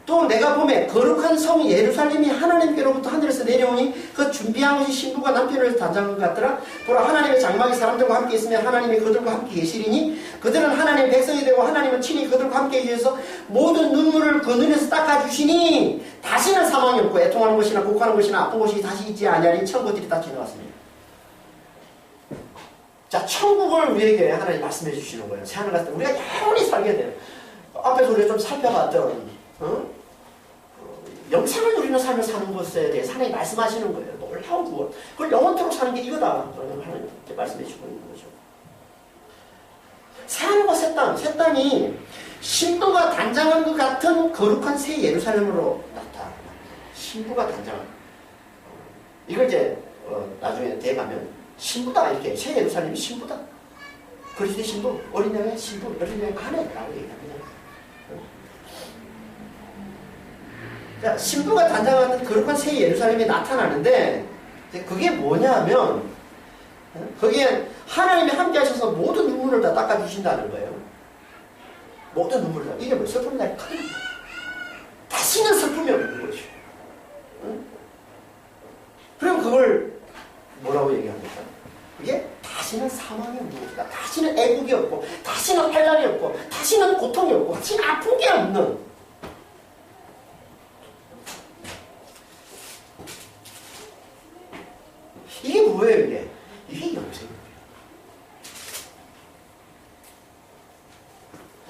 또 내가 보매 거룩한 성 예루살렘이 하나님께로부터 하늘에서 내려오니 그 준비한 것이 신부가 남편을 단장한 것 같더라. 보라, 하나님의 장막이 사람들과 함께 있으며 하나님이 그들과 함께 계시리니 그들은 하나님의 백성이 되고 하나님은 친히 그들과 함께 계셔서 모든 눈물을 그 눈에서 닦아주시니 다시는 사망이 없고 애통하는 것이나 곡하는 것이나 아픈 것이 다시 있지 아니하니 천국들이 다 지나갔습니다. 자, 천국을 우리에게 하나님 말씀해 주시는 거예요. 새하늘 갔을 때 우리가 영원히 살게 돼요. 앞에서 우리가 좀 살펴봤던 영생을 누리는 삶을 사는 것에 대해서 하나님 말씀하시는 거예요. 놀라운 구원. 그걸 영원토록 사는 게 이거다. 하나님 말씀해 주고 있는 거죠. 새하늘과 새 땅이 신부가 단장한 것 같은 거룩한 새 예루살렘으로 나타납니다. 신부가 단장한. 이걸 이제 나중에 대가면 신부다, 이렇게 새 예루살렘이 신부다. 그리스도의 신부, 어린 양의 신부, 어린 양의 아내라고 얘기합니다. 자, 신부가 단장하는 거룩한 새 예루살렘이 나타나는데, 그게 뭐냐면, 거기에 하나님이 함께 하셔서 모든 눈물을 다 닦아주신다는 거예요. 모든 눈물을 다. 이게 뭐 슬픔이 날 큰. 다시는 슬픔이 없는 거죠. 그럼 그걸 뭐라고 얘기합니까? 이게 다시는 사망이 없는 것이다. 다시는 애국이 없고, 다시는 환난이 없고, 다시는 고통이 없고, 다시는 아픈 게 없는. 이게 뭐예요, 이게? 이게 영생이에요.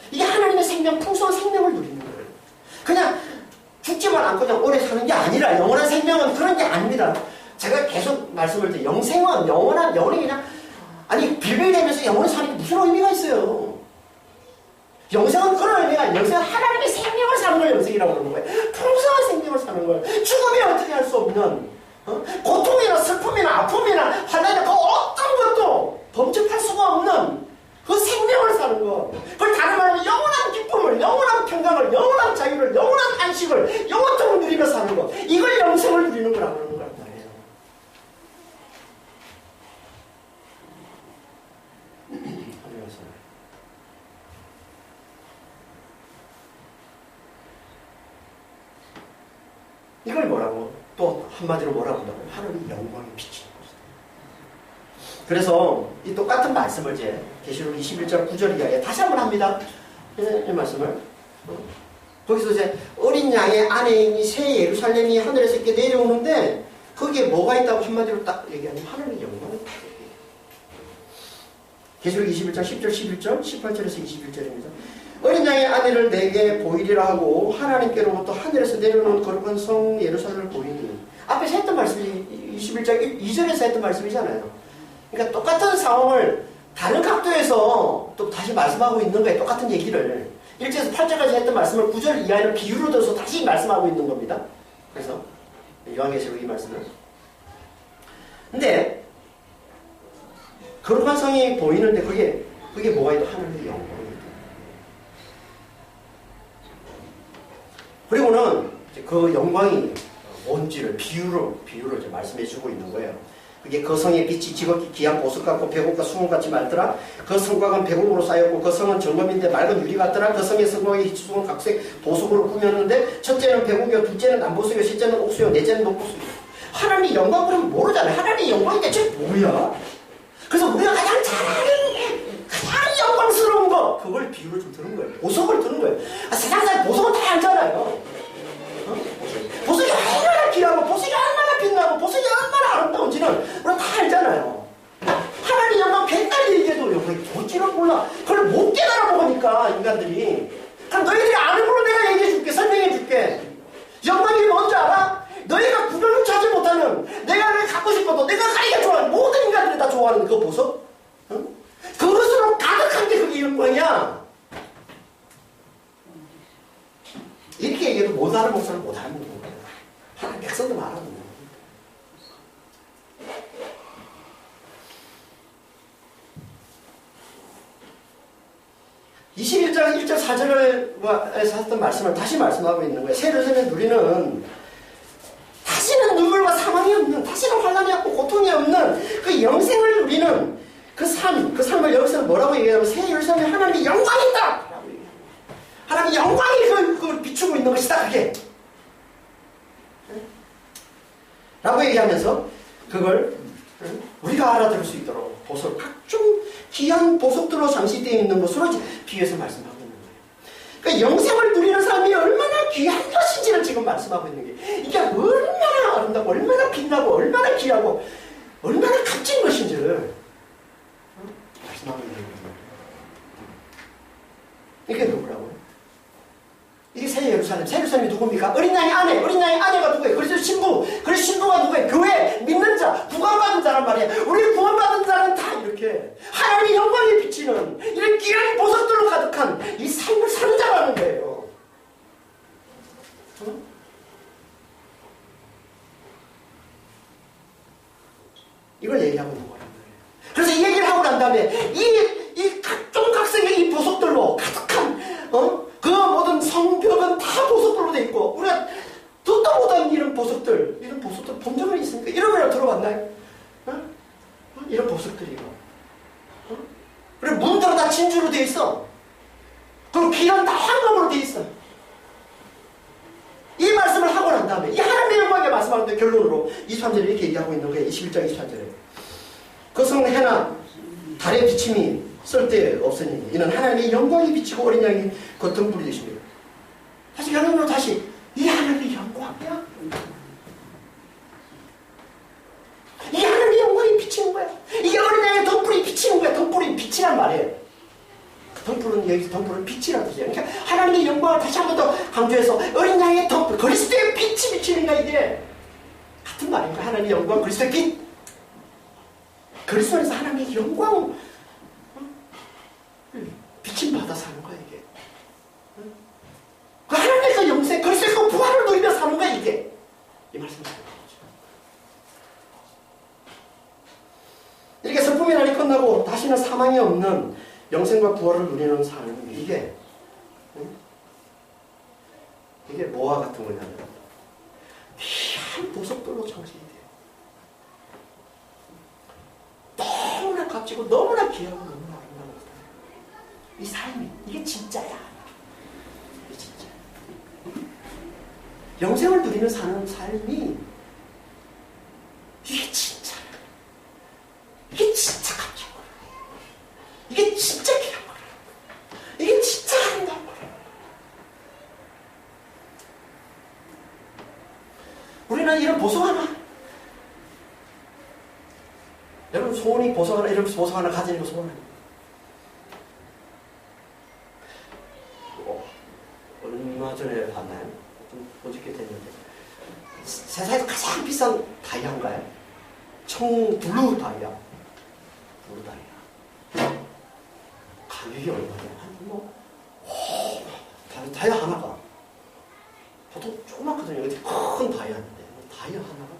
이게 하나님의 생명, 풍성한 생명을 누리는 거예요. 그냥 죽지만 않고 그냥 오래 사는 게 아니라, 영원한 생명은 그런 게 아닙니다. 제가 계속 말씀을 드려요. 영생은 영원히 그냥, 아니, 빌빌대면서 영원히 사는 게 무슨 의미가 있어요? 영생은 그런 의미가 아니에요. 영생은 하나님의 생명을 사는 걸 영생이라고 그러는 거예요. 풍성한 생명을 사는 거예요. 죽음이 어떻게 할 수 없는, 고통이나 슬픔이나 아픔이나 환난이나 그 어떤 것도 범접할 수가 없는 그 생명을 사는 거. 그걸 다른 말하면 영원한 기쁨을, 영원한 평강을, 영원한 자유를, 영원한 안식을 영원토록 누리며 사는 거. 이걸 영생을 누리는 거라고 하는 거란 말이에요. 이걸 뭐라고? 또 한마디로 뭐라고 한다고? 하나님의 영광이 비치는 것이다. 그래서 이 똑같은 말씀을 이제 계시록 21장 9절 이하에 다시 한번 합니다. 이 말씀을. 거기서 이제 어린 양의 아내인 새 예루살렘이 하늘에서 이렇게 내려오는데 거기에 뭐가 있다고 한마디로 딱 얘기하면 하늘의 영광이 있다. 계시록 21장 10절 11절 18절에서 21절입니다. 어린 양의 아내를 내게 보이리라 하고 하나님께로부터 하늘에서 내려오는 거룩한 성 예루살렘을 보이니 앞에서 했던 말씀이 21장 2절에서 했던 말씀이잖아요. 그러니까 똑같은 상황을 다른 각도에서 또 다시 말씀하고 있는 거예요. 똑같은 얘기를 1절에서 8절까지 했던 말씀을 9절 이하에는 비유로 들어서 다시 말씀하고 있는 겁니다. 그래서 요한계시록 이 말씀은 근데 거룩한 성이 보이는데 그게 뭐가 있다? 하늘의 영광입니다. 그리고는 그 영광이 뭔지를 비유로 이제 말씀해 주고 있는 거예요. 그게 그 성의 빛이 지극히 귀한 보석 같고 백옥과 수금같이 맑더라. 그 성곽은 백옥으로 쌓였고 그 성은 정금인데 맑은 유리 같더라. 그 성의 성곽의 희수은 각색 보석으로 꾸몄는데 첫째는 백옥이요, 둘째는 남보석이요, 셋째는 옥수요, 넷째는 녹보석이요. 하나님의 영광 그러면 모르잖아요. 하나님의 영광이 대체 뭐야? 그래서 우리가 가장 잘하는 가장 영광스러운 거 그걸 비유로 좀 드는 거예요. 보석을 드는 거예요. 세상에 보석은 다 알잖아요. 보석이 얼마나 귀하고 보석이 얼마나 빛나고 보석이 얼마나 아름다운지는 우리가 다 알잖아요. 하나님 영광 백날 얘기해도 여기 뭔지는 몰라. 그걸 못 깨달아 보니까 인간들이. 그럼 너희들이 아는 걸로 내가 얘기해 줄게. 설명해 줄게. 영광이 뭔지 알아? 너희가 구별을 찾지 못하는 내가 왜 갖고 싶어도 내가 가리가 좋아하는 모든 인간들이 다 좋아하는 그 보석? 응? 그것으로 가득한 게 그게 영광이야. 이렇게 얘기해도 못 알아본 목사는 못 알아먹는 거예요. 하나님 백성도 알아먹는 거예요. (21장 1절 4절에서 했던 말씀을 다시 말씀하고 있는 거예요. 새 예루살렘 누리는 다시는 눈물과 사망이 없는, 다시는 환난이 없고 고통이 없는 그 영생을 누리는 그 삶을 여기서 뭐라고 얘기하면 새 예루살렘에 하나님의 영광이 있다! 하나님의 영광이 그걸 비추고 있는 것이다, 그게. 라고 얘기하면서 그걸 우리가 알아들을 수 있도록 보석, 각종 귀한 보석들로 장식되어 있는 것으로 비유해서 말씀하고 있는 거예요. 그러니까 영생을 누리는 삶이 얼마나 귀한 것인지를 지금 말씀하고 있는 게 이게 얼마나 아름답고 얼마나 빛나고 얼마나 귀하고 얼마나 값진 것인지를 말씀하고 있는 거예요. 이게 누구라고요? 이게 새 예루살렘이 누굽니까? 어린 양의 아내가 누구예요? 그래서 신부가 누구예요? 교회, 믿는 자, 구원받은 자란 말이에요. 우리 구원받은 자는 다 이렇게 하나님의 영광에 비치는 이런 귀한 보석들로 가득한 이 삶을 사는 자라는 거예요. 응? 이걸 얘기하고 있는 거란 말이에요. 그래서 이 얘기를 하고 난 다음에 이 각종 각색의 이 보석들로 가득한 그 모든 성벽은 다 보석들로 돼 있고 우리가 듣도 못한 이런 보석들 본 적은 있습니까? 이런 걸 들어봤나요? 이런 보석들이고 그리고 문들은 다 진주로 돼 있어. 그리고 길은 다 황금으로 돼 있어. 이 말씀을 하고 난 다음에 이 하나님의 영광에 말씀하는데 결론으로 23절에 이렇게 얘기하고 있는 거예요. 21장 23절에 그 성 해나 달의 비침이 쓸데없으니 이는 하나님의 영광이 비치고 어린 양이 그 등불이 되십니다. 다시 결론으로 다시 이 하나님의 영광이야. 이 하나님의 영광이 비치는 거야. 이게 어린 양의 등불이 비치는 거야. 등불이 빛이란 말이에요. 등불은 여기서 등불은 빛이라는 뜻이에요. 그러니까 하나님의 영광을 다시 한 번 더 강조해서 어린 양의 등불, 그리스도의 빛이 비치는 거야. 이게 같은 말입니다. 하나님의 영광, 그리스도의 빛. 그리스도 안에서 하나님의 영광 비침 받아 사는 거야 이게. 그 하나님의 그 영생, 그리스도의 그 부활을 누리며 사는 거야 이게. 이 말씀을 하는 거죠. 이렇게 슬픔의 날이 끝나고 다시는 사망이 없는 영생과 부활을 누리는 삶 이게 뭐와 같은 거냐면 귀한 보석들로 장식이 돼요. 너무나 값지고 너무나 귀하고 너무나 아름다운 거예요. 이 삶이 이게 진짜야. 이게 진짜야. 영생을 누리며 사는 삶이 이게 진짜야. 이게 진짜. 우리는 이런 보석 하나, 여러분 소원이 보석 하나, 이런 보석 하나 가지는 거 소원 아니에요? 얼마 전에 봤나요? 좀 어저께 됐는데 세상에서 가장 비싼 다이아인가요? 블루 다이아. 블루 다이아. 가격이 얼마냐? 다이아 하나가 보통 조그맣거든요. 큰 다이아인데 다이아 하나가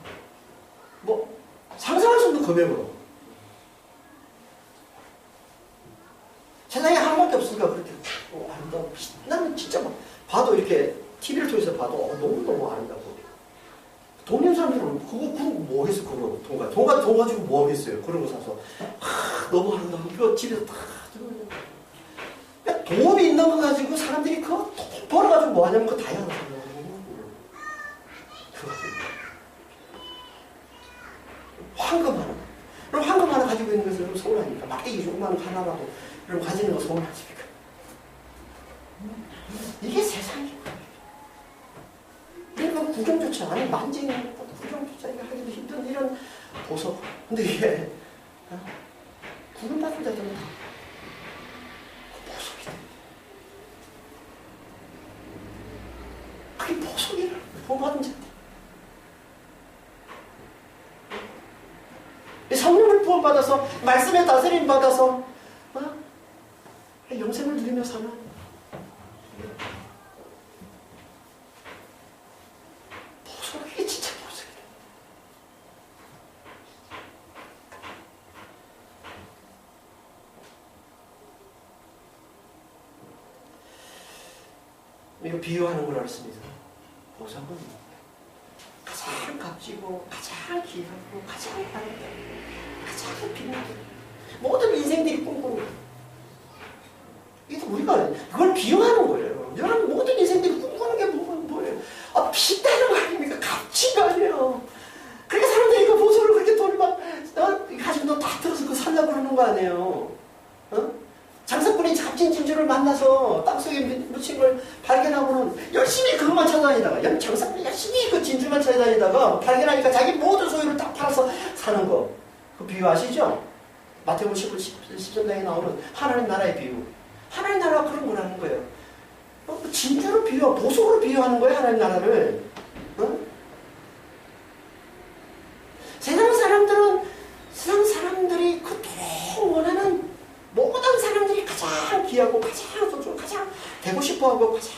상상할 수 없는 금액으로 세상에 하나밖에 없으니까 그렇게 아름다워. 나는 진짜 봐도 이렇게 TV를 통해서 봐도 너무너무 아름다워. 돈 있는 사람들은 그거 뭐 하겠어. 그거 돈 가지고 뭐 하겠어요. 그런 거 사서 너무 아름다워. 이거 집에서 다 그러니까 돈이 있는 거 가지고 사람들이 그거 벌어가지고 뭐 하냐면 그거 다이아나 사요. 황금 하나. 그럼 황금 하나 가지고 있는 것은 서운하니까. 막대기 조그만 하나라도 그럼 가지는 거 서운하십니까? 이게 세상이야. 그러니까 구경조차, 아니 만지는 구경조차 하기도 힘든 이런 보석. 근데 이게 구경받은 자들은 다 보석이다. 그게 보석이라. 구원받은 자들. 성령을 구원받아서 말씀에 다스림 받아서 영생을 누리며 사는 보석이 진짜 보석이다. 이거 비유하는 걸 알았습니다. 보석은 가장 값지고 가장 귀하고 가장 아름다워 가장 빛나게 모든 인생들이 꿈꾸는 이게 우리가 그걸 비유하는 거예요. 여러분 모든 인생들이 꿈꾸는 게 뭐예요? 빛나는 거 아닙니까? 값지가 아니에요. 그러니까 사람들이 그 보석을 그렇게 돈을 가지고 너 다 들어서 그거 살려고 그러는 거 아니에요. 장사꾼이 값진 진주를 만나서 땅속에 묻힌 걸 발견하고는 열심히 그것만 찾아다니다가 장사꾼이 열심히 그 진주만 찾아다니다가 발견하니까 자기 모든 소유를 딱 팔아서 사는 거. 그 비유 아시죠? 마태복음 10장에 나오는 하나님 나라의 비유. 하나님 나라가 그런 거라는 거예요. 진주로 보석으로 비유하는 거예요. 하나님 나라를. 세상 사람들이 그토록 원하는 모든 사람들이 가장 귀하고 가장 소중하고 가장 되고 싶어하고 가장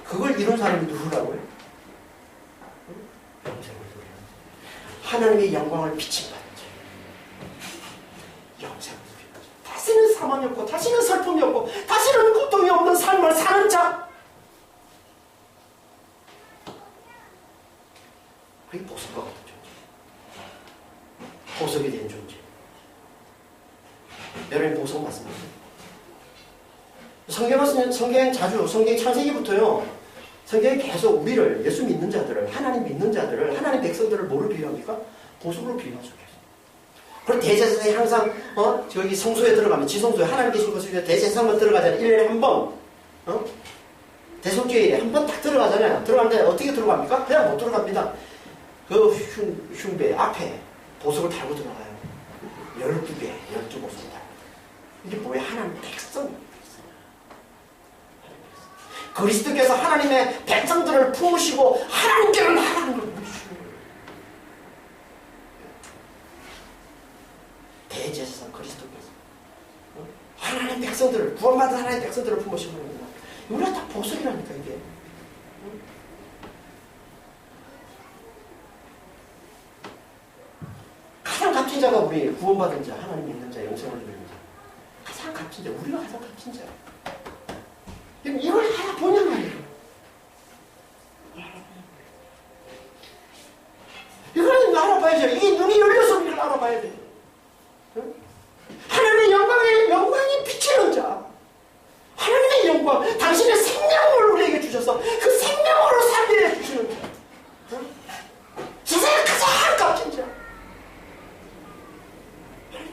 그걸 이룬 사람이 누구라고요? 하나님의 영광을 비친 받은 자. 영생을 누리는 자. 다시는 사망이 없고 다시는 슬픔이 없고 다시는 고통이 없는 삶을 사는 자. 그게 보석과 같은 존재. 보석이 된 존재. 여러분 보석 맞습니다. 성경 창세기부터요. 성경이 계속 우리를 예수 믿는 자들을 하나님 믿는 자들을 하나님 백성들을 뭐로 비유합니까? 보석으로 비유하죠. 그리고 대제사장이 항상 저기 성소에 들어가면 지성소에 하나님 계신 곳에 대제사장만 들어가잖아요. 1년에 한 번. 대속죄일에 한 번 딱 들어가잖아요. 들어가는데 어떻게 들어갑니까? 그냥 못 들어갑니다. 그 흉배 앞에 보석을 달고 들어가요. 12개, 12보석을 달고. 이게 뭐예요? 하나님 백성. 그리스도께서 하나님의 백성들을 품으시고 하나님께로 나아가는 걸 보여주시는 거예요. 대제사장 그리스도께서 하나님의 백성들을 구원받은 하나님의 백성들을 품으시는 겁니다. 우리가 다 보석이라니까 이게. 가장 값진 자가 우리 구원받은 자, 하나님 믿는 자, 영생을 누리는 자. 가장 값진 자, 우리가 가장 값진 자예요. 이걸 알아보냐 말이에요. 이걸 알아봐야죠. 이 눈이 열려서 이걸 알아봐야 돼요. 하나님의 영광이 비치는 자. 하나님의 영광, 당신의 생명을 우리에게 주셔서 그 생명으로 살게 해주시는 자. 세상에 가장 값진 자.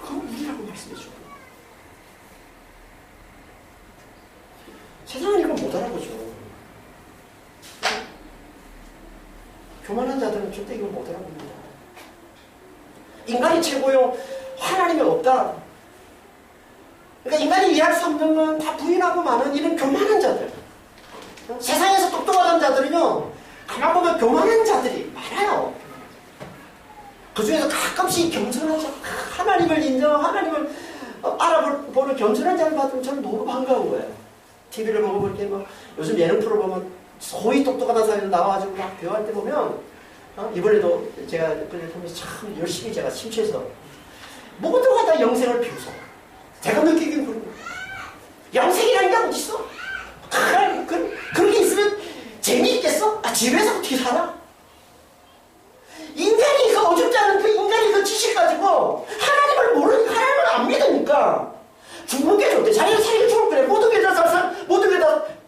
그건 우리라고 말씀해 주고. 세상은 이걸 못 알아보죠. 교만한 자들은 절대 이걸 못 알아봅니다. 인간이 최고요. 하나님이 없다. 그러니까 인간이 이해할 수 없는 건 다 부인하고 마는 이런 교만한 자들. 세상에서 똑똑하던 자들은요, 가만 보면 교만한 자들이 많아요. 그 중에서 가끔씩 겸손한 자, 하나님을 인정, 하나님을 알아보는 겸손한 자를 받으면 저는 너무 반가운 거예요. TV를 보고 볼 때 뭐, 요즘 예능 프로 보면 소위 똑똑하다는 사람이 나와가지고 막 대화할 때 보면, 이번에도 제가 보면서 참 열심히 제가 심취해서 모두가 다 영생을 비웃어. 제가 느끼기는 그런 거예요. 영생이라는 게 어딨어? 그렇게 있으면 재미있겠어? 집에서 어떻게 살아? 인간이 그 어줍지 않은 그 인간이 그 지식 가지고 하나님을 모르니까 하나님을 안 믿으니까 죽는 게 좋대. 자기는 살기 죽을 거래. 모든 게 다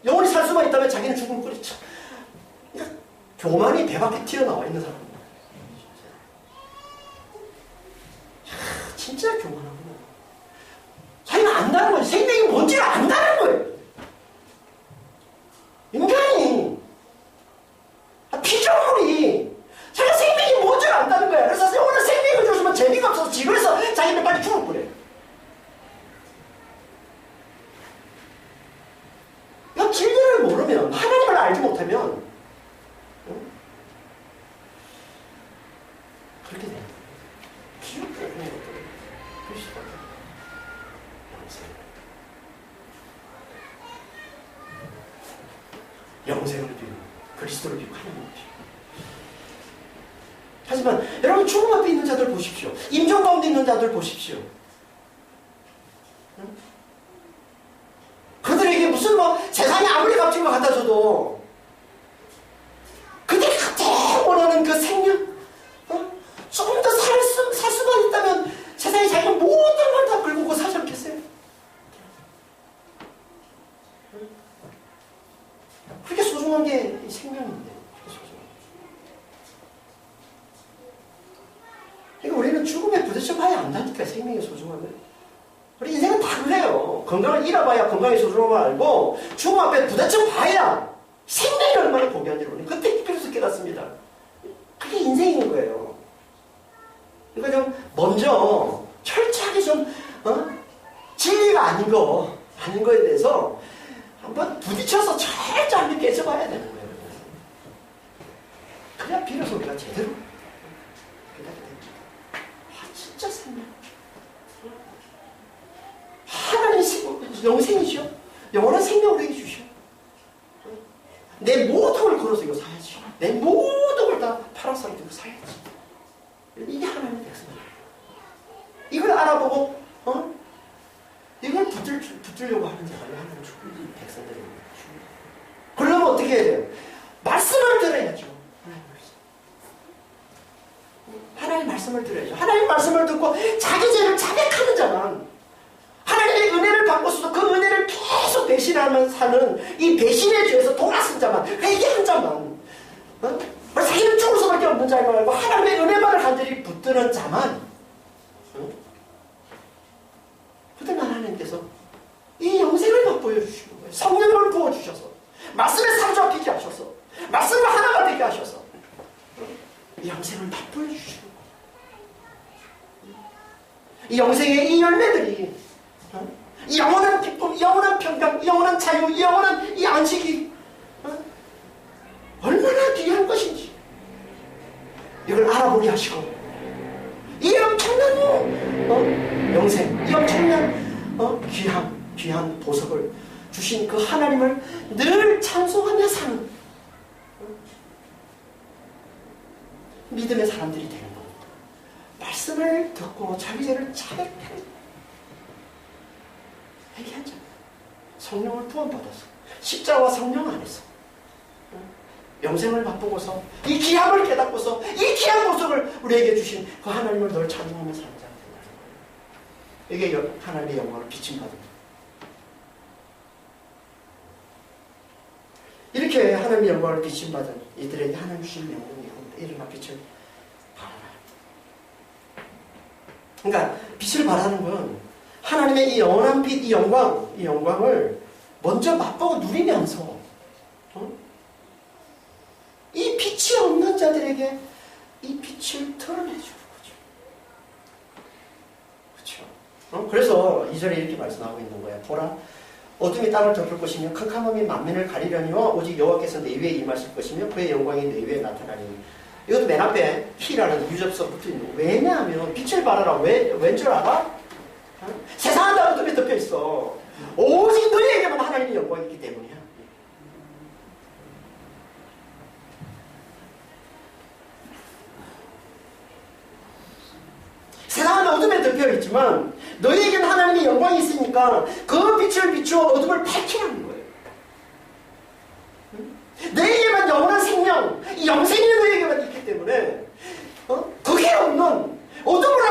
영원히 살 수만 있다면 자기는 죽을 거래. 그러니까 교만이 배 밖에 튀어나와 있는 사람입니다. 진짜 교만하구나. 자기는 안다는 거예요. 생명이 뭔지를 안다는 거예요. 인간이 피조물이 자기가 생명이 뭔지를 안다는 거야. 그래서 오늘 생명을 주시면 재미가 없어서 지루해서 자기는 빨리 죽을 거래. 이 진리를 모르면, 하나님을 알지 못하면 그렇게 돼요. 기억도 없는 것들을 그리스도가 영생을 비우고 그리스도를 비우고 하나님을 비우고. 하지만 여러분, 죽음 앞에 있는 자들 보십시오. 임종 가운데 있는 자들 보십시오. 그들에게 무슨 세상에 아무리 값진 거 갖다 줘도 그들이 가장 원하는 그 생명, 조금 더 살 수만 있다면 세상에 자기가 모든 걸 다 긁고 사지 않겠어요? 그렇게 소중한 게 생명인데. 그러니까 우리는 죽음에 부딪혀 봐야 안다니까, 생명의 소중함을. 우리 인생은 다 그래요. 건강을 잃어봐야 건강의 소중함을 알고, 죽음 앞에 부딪혀 봐야 생명이 얼마나 고귀한지 우리는 그때 그래서 깨닫습니다. 그게 인생인 거예요. 그러니까 좀 먼저 철저하게 좀 진리가 아닌 거에 대해서 한번 부딪혀서 철저하게 깨져봐야 되는 거예요. 그래야 비로소 우리가 제대로 깨닫게 됩니다. 진짜 생명. 하나님의 영생이시오. 영원한 생명을 우리에게 주시오. 내 모든 걸 걸어서 이거 사야지. 내 모든 걸 다 팔아서 이거 사야지. 이게 하나님의 백성이에요. 이걸 알아보고 이걸 붙들려고 하는 자가 하나님의 백성들입니다. 그러면 어떻게 해야 돼요? 말씀을 들어야죠. 하나님의 말씀을 들어야죠. 하나님의 말씀을 듣고 자기 죄를 자백하는 자만, 하나님의 은혜를 받고서도 그 은혜를 계속 배신하면서 사는 이 배신의 죄에서 돌아선 자만, 회개한 자만, 자기는 죽을 수밖에 없는 자가 말고 하나님의 은혜만을 간절히 붙드는 자만, 그들만 하나님께서 이 영생을 맛보여 주시는 거예요. 성령을 부어주셔서, 말씀에 사로잡히게 하셔서, 말씀과 하나가 되게 하셔서 이 영생을 맛보여 주시는 거예요. 이 영생의 이 열매들이, 이 영원한 기쁨, 영원한 평강, 영원한 자유, 영원한 이 안식이 얼마나 귀한 것인지 이걸 알아보게 하시고, 이 엄청난 영생, 이 엄청난 귀한 보석을 주신 그 하나님을 늘 찬송하며 사는 믿음의 사람들이 되는 겁니다. 말씀을 듣고 자기 죄를 자백하는 회개한 자, 성령을 부원받아서 십자가와 성령 안에서 영생을 맛보고서 이 귀함을 깨닫고서 이 귀한 모습을 우리에게 주신 그 하나님을 늘 찬송하며 사는 자가 된다는 거예요. 이게 하나님의 영광을 비침받은 거예요. 이렇게 하나님의 영광을 비침받은 이들에게 하나님 주신 영광이 일어나 빛을 발하나요. 그러니까 빛을 발하는 건 하나님의 이 영원한 빛, 이 영광을 먼저 맛보고 누리면서 이 빛이 없는 자들에게 이 빛을 드러내주는 거죠. 그렇죠? 그래서 2절에 이렇게 말씀하고 있는 거예요. 보라, 어둠이 땅을 덮을 것이며 캄캄함이 만민을 가리려니와 오직 여호와께서 내 위에 임하실 것이며 그의 영광이 내 위에 나타나리니. 이것도 맨 앞에 키라는 유접서 붙어 있는 거예요. 왜냐하면 빛을 발하라. 왠 줄 알아? 세상은 다 어둠에 덮여 있어. 오직 너희에게만 하나님의 영광이 있기 때문이야. 세상은 어둠에 덮여 있지만 너희에게는 하나님의 영광이 있으니까 그 빛을 비추어 어둠을 밝히라는 거예요. 너희에게만 영원한 생명, 이 영생이 너희에게만 있기 때문에 그게 없는 어둠으로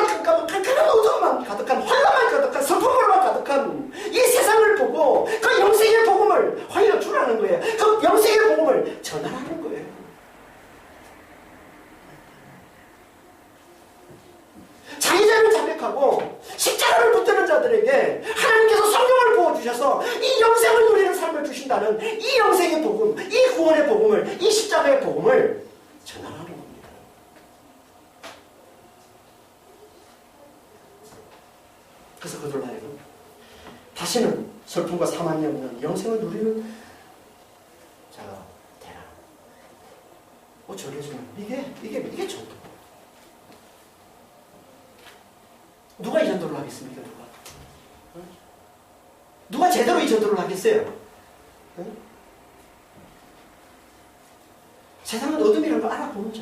캄캄한 어둠만 가득한, 혼란만 가득한, 슬픔으로만 가득한 이 세상을 보고 그 영생의 복음을 흘려주라는 거예요. 그 영생의 복음을 전하라는 거예요. 자기자를 자백하고 십자가를 붙드는 자들에게 하나님께서 성령을 부어주셔서 이 영생을 누리는 삶을 주신다는 이 영생의 복음, 이 구원의 복음을, 이 십자가의 복음을 전하라는 겁니다. 그래서 그들로 하여금 다시는 슬픔과 사망이 없는 영생을 누리는 자가 되라. 전해주는 이게 전도. 누가 이 전도를 하겠습니까? 누가 제대로 이 전도를 하겠어요? 세상은 어둠이라는 걸 알아보는 자.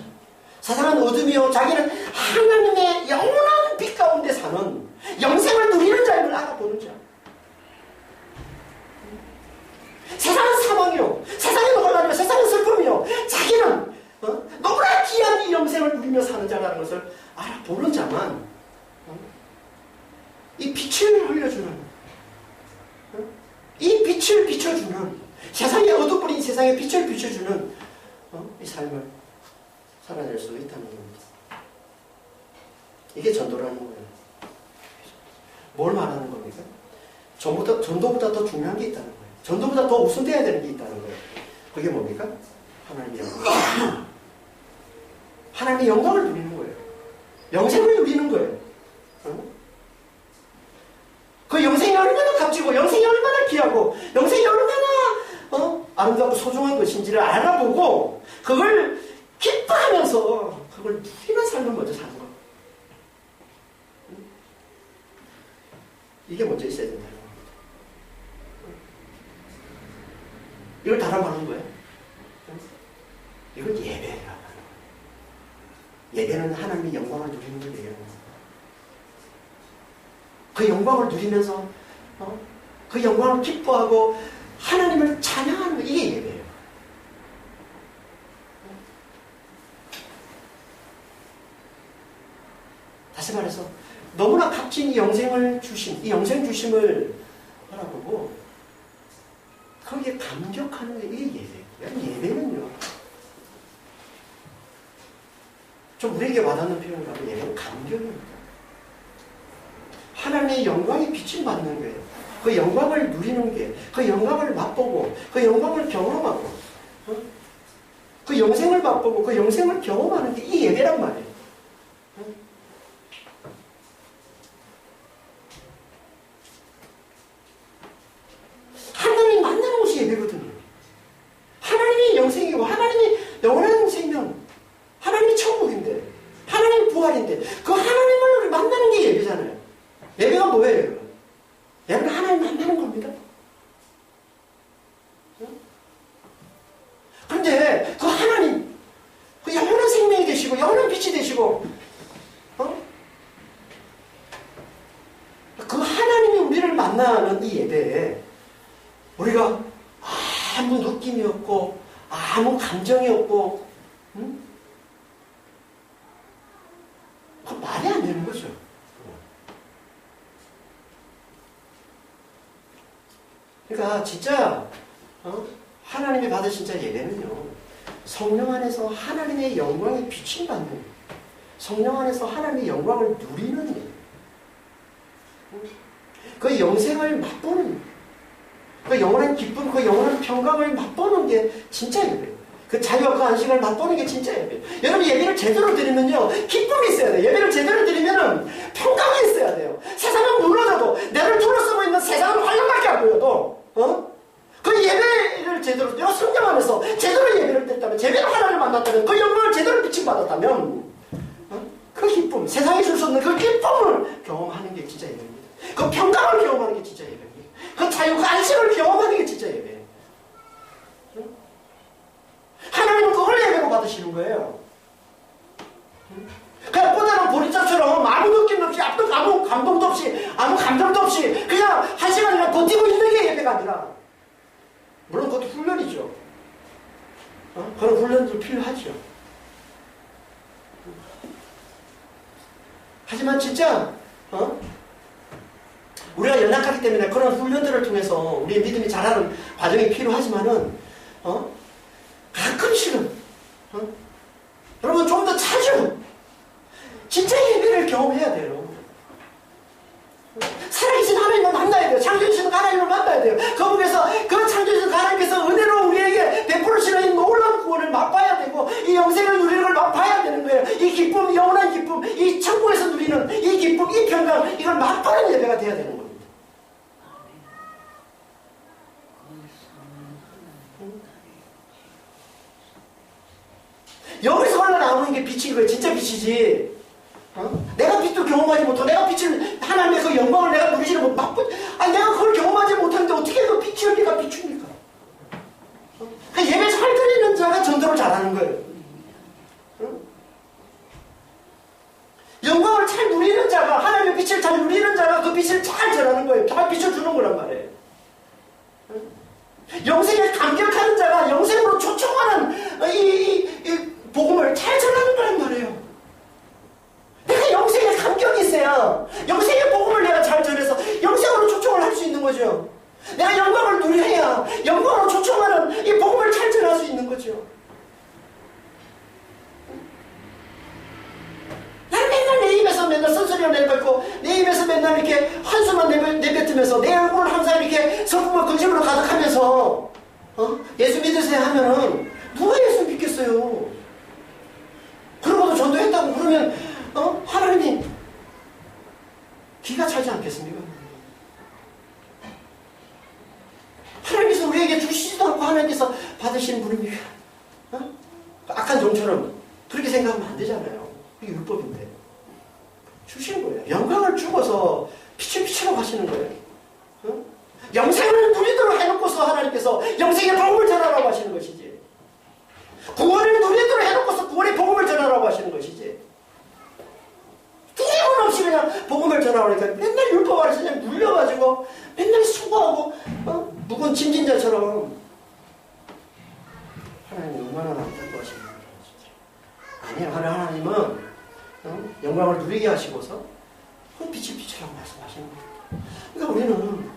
세상은 어둠이요, 자기는 하나님의 영원한 빛 가운데 사는 영생을 누리는 자임을 알아보는 자. 세상은 사망이요, 세상은 혼란이요, 세상은 슬픔이요, 자기는 너무나 귀한 이 영생을 누리며 사는 자라는 것을 알아보는 자만 이 빛을 흘려주는, 이 빛을 비춰주는, 세상에 어두뿌린 세상에 빛을 비춰주는 이 삶을 살아낼 수 있다는 겁니다. 이게 전도라는 거예요. 뭘 말하는 겁니까? 전도보다 더 중요한 게 있다는 거예요. 전도보다 더 우선돼야 되는 게 있다는 거예요. 그게 뭡니까? 하나님의 영광. 하나님의 영광을 누리는 거예요. 영생을 누리는 거예요. 그 영생이 얼마나 값지고 영생이 얼마나 귀하고 영생이 얼마나 아름답고 소중한 것인지를 알아보고 그걸 기뻐하면서 그걸 누리는 삶을 먼저 사는 것. 이게 먼저 있어야 된다는 겁니다. 이걸 다른 말하는 거예요. 이걸 예배라고 하는 거예요. 예배는 하나님의 영광을 누리는 걸 얘기하는 거예요. 그 영광을 누리면서 그 영광을 기뻐하고 하나님을 찬양하는 거, 이게 예배예요. 다시 말해서 너무나 값진 이 영생을 주신, 이 영생 주심을 바라보고 거기에 감격하는 게 이게 예배예요. 예배는요, 좀 우리에게 와닿는 표현을 하면 예배는 감격입니다. 하나님의 영광이 빛을 받는 거예요. 그 영광을 누리는 게, 그 영광을 맛보고, 그 영광을 경험하고, 그 영생을 맛보고, 그 영생을 경험하는 게 이 예배란 말이에요. 하나님 만나는 곳이 예배거든요. 하나님이 영생이고, 하나님이 영원한 생명, 하나님이 천국인데, 하나님이 부활인데, 그 하나님을 만나는 게 예배잖아요. 예배가 뭐예요? 예배는 하나님 만나는 겁니다. 그런데 그 하나님, 그 영원한 생명이 되시고 영원한 빛이 되시고 그 하나님이 우리를 만나는 이 예배에 우리가 아무 느낌이 없고 아무 감정이 없고 그 말이 안 되는 거죠. 그러니까 진짜 하나님이 받으신 자 예배는요, 성령 안에서 하나님의 영광에 비침 받는, 성령 안에서 하나님의 영광을 누리는 예배, 그 영생을 맛보는, 그 영원한 기쁨, 그 영원한 평강을 맛보는 게 진짜 예배예요. 그 자유와 그 안식을 맛보는 게 진짜 예배예요. 여러분 예배를 제대로 드리면요 기쁨이 있어야 돼요. 예배를 제대로 드리면은 평강이 있어야 돼요. 세상은 무너져도 나를 둘러싸고 있는 세상은 환란밖에 안 보여도 그 예배를 제대로 내가 성경 안에서 제대로 예배를 드렸다면 제대로 하나님을 만났다면 그 영광을 제대로 비침받았다면 그 기쁨 세상에 줄 수 없는 그 기쁨을 경험하는 게 진짜 예배입니다. 그 평강을 경험하는 게 진짜 예배입니다. 그 자유 그 안식을 경험하는 게 진짜 예배예요. 하나님은 그걸 예배로 받으시는 거예요. 그냥 꼬다란 보리자처럼 아무 느낌 없이 아무 감동도 없이 아무 감정도 없이 그냥 한 시간이나 버티고 있는 게 예배가 아니라 물론 그것도 훈련이죠. 그런 훈련도 필요하죠. 하지만 진짜 우리가 연약하기 때문에 그런 훈련들을 통해서 우리의 믿음이 자라는 과정이 필요하지만은 가끔씩은 여러분 좀 더 자주 진짜 예배를 경험해야 돼요. 살아계신 하나님을 만나야 돼요. 창조주신 하나님을 만나야 돼요. 거기에서 그 창조주신 하나님께서 은혜로 우리에게 베풀으시는 이 놀라운 구원을 맛봐야 되고 이 영생을 누리는 걸 맛봐야 되는 거예요. 이 기쁨, 영원한 기쁨, 이 천국에서 누리는 이 기쁨, 이 평강 이걸 맛보는 예배가 돼야 되는 겁니다. 여기서 흘러나오는 게 빛인 거예요. 진짜 빛이지. 내가 빛도 경험하지 못하고 내가 빛을 하나님의 그 영광을 내가 누리지를 못하고 내가 그걸 경험하지 못하는데 어떻게 그 빛이 내가 비춥니까? 그 예배 잘 드리는 자가 전도를 잘하는 거예요. 영광을 잘 누리는 자가 하나님의 빛을 잘 누리는 자가 그 빛을 잘 전하는 거예요. 잘 비춰주는 거란 말이에요. 영생에 감격하는 자가 영생으로 초청하는 이 복음을 잘 전하는 거란 말이에요. 내가 영생에 감격이 있어야 영생의 복음을 내가 잘 전해서 영생으로 초청을 할 수 있는 거죠. 내가 영광을 누려야 영광으로 초청하는 이 복음을 잘 전할 수 있는 거죠. 나는 맨날 내 입에서 맨날 쓴소리를 내뱉고 내 입에서 맨날 이렇게 한숨만 내뱉으면서 내 얼굴을 항상 이렇게 성품과 근심으로 가득하면서 예수 믿으세요 하면은 누가 예수 믿겠어요? 그러고도 전도했다고 그러면 하나님 기가 차지 않겠습니까? 하나님께서 우리에게 주시지도 않고 하나님께서 받으시는 분입니까? 악한 종처럼 그렇게 생각하면 안 되잖아요. 이게 율법인데 주시는 거예요. 영광을 주고서 빛을 하시는 거예요. 영생을 누리도록 해놓고서 하나님께서 영생의 복음을 전하라고 하시는 것이지, 구원을 누리도록 해놓고서 구원의 복음을 전하라고 하시는 것이지, 끊임없이 그냥 복음을 전하라니까 맨날 율법 아래서 그냥 눌려가지고 맨날 수고하고 묵은 짐진자처럼 하나님 얼마나 안타까워하시는 거예요. 아니에요. 하나님은 영광을 누리게 하시고서 그 빛을 비추라고 말씀하시는 거예요. 그러니까 우리는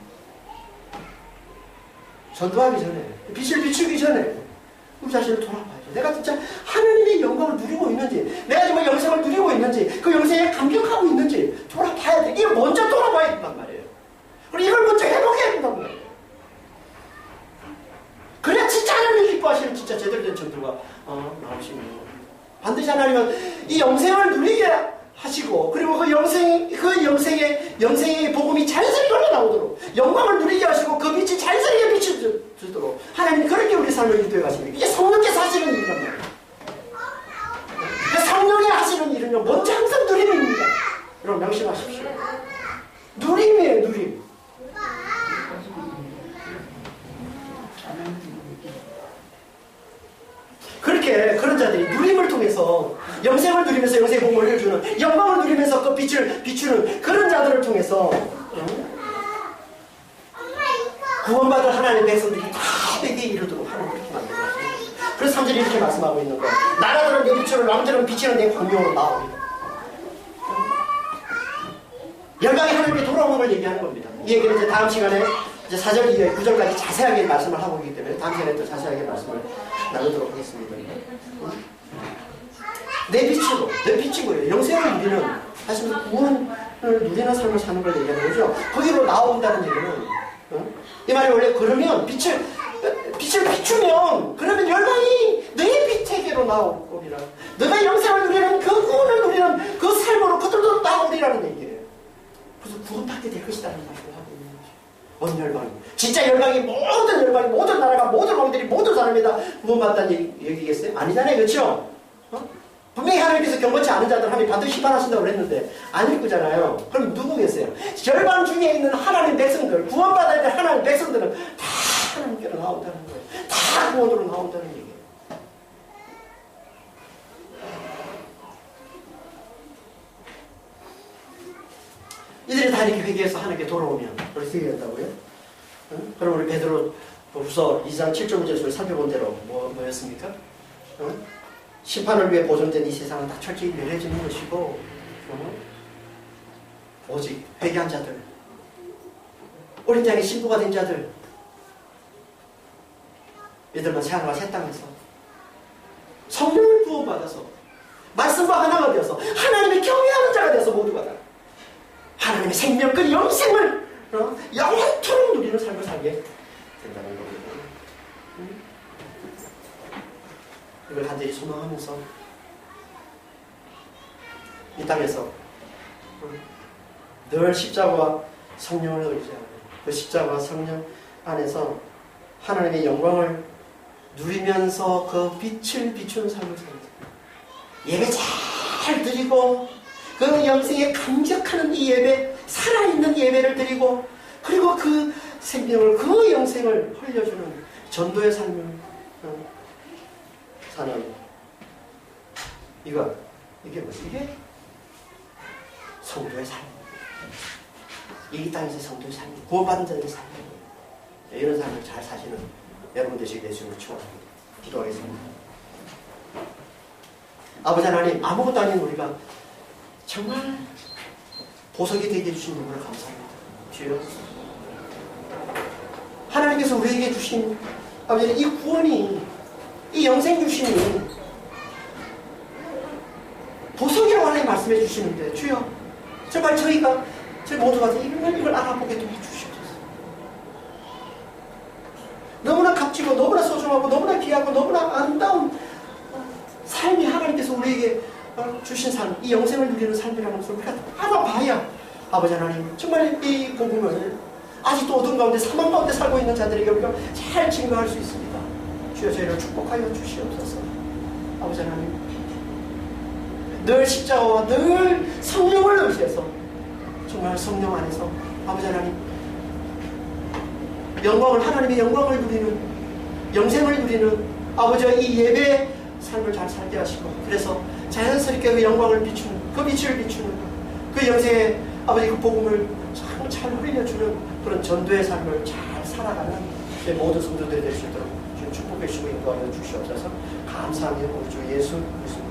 전도하기 전에, 빛을 비추기 전에 우리 자신을 돌아봐야죠. 내가 진짜 하나님의 영광을 누리고 있는지, 내가 정말 영생을 누리고 있는지, 그 영생에 감격하고 있는지 돌아봐야 돼. 이걸 먼저 돌아봐야 된단 말이에요. 그리고 이걸 먼저 해보게 된단 말이에요. 그래야 진짜 하나님이 기뻐하시는 진짜 제대로 된 전도가 나오시는 거예요. 반드시 하나님은 이 영생을 누리게 하시고, 그리고 그 영생의 복음이 자연스럽게 흘러나오도록, 영광을 누리게 하시고, 그 빛이 자연스럽게 비춰주도록 하나님이 그렇게 우리 삶을 인도해 가십니다. 이게 성령께서 하시는 일이란 말이에요. 그 성령이 하시는 일은요, 먼저 항상 누리는 일입니다. 여러분 명심하십시오. 누림이에요, 누림. 그렇게 그런 자들이 누림을 통해서 영생을 누리면서 영생의 복음을 흘려주는, 영광을 누리면서 그 빛을 비추는 그런 자들을 통해서 구원받을 하나님의 백성들이 다 내게 이르도록 하나님 그렇게 만들고 하십니다. 그래서 3절이 이렇게 말씀하고 있는 거예요. 나라들은 내 빛으로, 왕들은 비치는 내 광명으로 나옵니다. 영광이 하나님께 돌아오는 걸 얘기하는 겁니다. 이 얘기는 이제 다음 시간에 이제 4절 이후에 9절까지 자세하게 말씀을 하고 있기 때문에 다음 시간에 또 자세하게 말씀을 나누도록 하겠습니다. 내 빛으로, 내 빛이 뭐예요? 영생을 누리는, 다시 말해서 구원을 누리는 삶을 사는 걸 얘기하는 거죠. 거기로 나온다는 얘기는, 이 말이 원래 그러면 빛을 빛을 비추면 그러면 열방이 내 빛에게로 나오리라. 너가 영생을 누리는 그 구원을 누리는 그 삶으로 그들도 나오리라는 얘기예요. 그래서 구원받게 될 것이라는 말을 하고 있는 거죠. 온 열방이, 진짜 열방이, 모든 열방이, 모든 나라가, 모든 왕들이, 모든 사람이 다 구원받다는 얘기겠어요? 아니잖아요, 그렇죠? 분명히 하나님께서 경건치 않은 자들 하나님 반드시 심판하신다고 그랬는데 안 읽고잖아요. 그럼 누구겠어요? 열방 중에 있는 하나님 백성들, 구원받아야 될 하나님 백성들은 다 하나님께로 나온다는 거예요. 다 구원으로 나온다는 얘기예요. 이들이 다 이렇게 회개해서 하나님께 돌아오면 우리 회개한다고요? 응? 그럼 우리 베드로 후서 2장 7절 9절에서 살펴본 대로 뭐였습니까? 응? 심판을 위해 보존된 이 세상은 다 철저히 멸해지는 것이고, 오직 회개한 자들, 어린 양의 신부가 된 자들, 이들만 새하늘과 새 땅에서 성령을 부어받아서 말씀과 하나가 되어서 하나님의 경외하는 자가 되어서 모두가 다 하나님의 생명, 그 영생을 영원토록 누리는 삶을 살게 된다는 겁니다. 이걸 간절히 소망하면서 이 땅에서 늘 십자가와 성령을 의지하고 그 십자가와 성령 안에서 하나님의 영광을 누리면서 그 빛을 비추는 삶을 살게 예배 잘 드리고 그 영생에 감격하는 이 예배, 살아있는 예배를 드리고 그리고 그 생명을, 그 영생을 흘려주는 전도의 삶을 사는 이게 뭐지? 이게 성도의 삶. 이 땅에서 성도의 삶, 구원받은 자들의 삶. 이런 삶을 잘 사시는 여러분 되시게 되시는 축원합니다. 기도하겠습니다. 아버지 하나님, 아무것도 아닌 우리가 정말 보석이 되게 해주신 너무나 감사합니다. 주여, 하나님께서 우리에게 주신 아버지 이 구원이, 이 영생 주심이 보석이라고 하나님 말씀해 주시는데, 주여 정말 저희 모두가 이걸 알아보게 도와주시옵소서. 너무나 값지고 너무나 소중하고 너무나 귀하고 너무나 아름다운 삶이 하나님께서 우리에게 주신 삶, 이 영생을 누리는 삶이라는 것을 우리가 알아봐야 아버지 하나님 정말 이 복음을 아직도 어둠 가운데 사망 가운데 살고 있는 자들에게 우리가 잘 증거할 수 있습니다. 주여 저희를 축복하여 주시옵소서. 아버지 하나님, 늘 십자가와 늘 성령을 의지해서 정말 성령 안에서 아버지 하나님 영광을, 하나님의 영광을 누리는, 영생을 누리는 아버지의 이 예배 삶을 잘 살게 하시고, 그래서 자연스럽게 그 영광을 비추는, 그 빛을 비추는 그 영생의 아버지 그 복음을 잘 흘려주는 그런 전도의 삶을 잘 살아가는 저희 모든 성도들이 될 수 있도록 주님 축복해 주시고 인도하여 주시옵소서. 감사하며 우리 주 예수 그리스도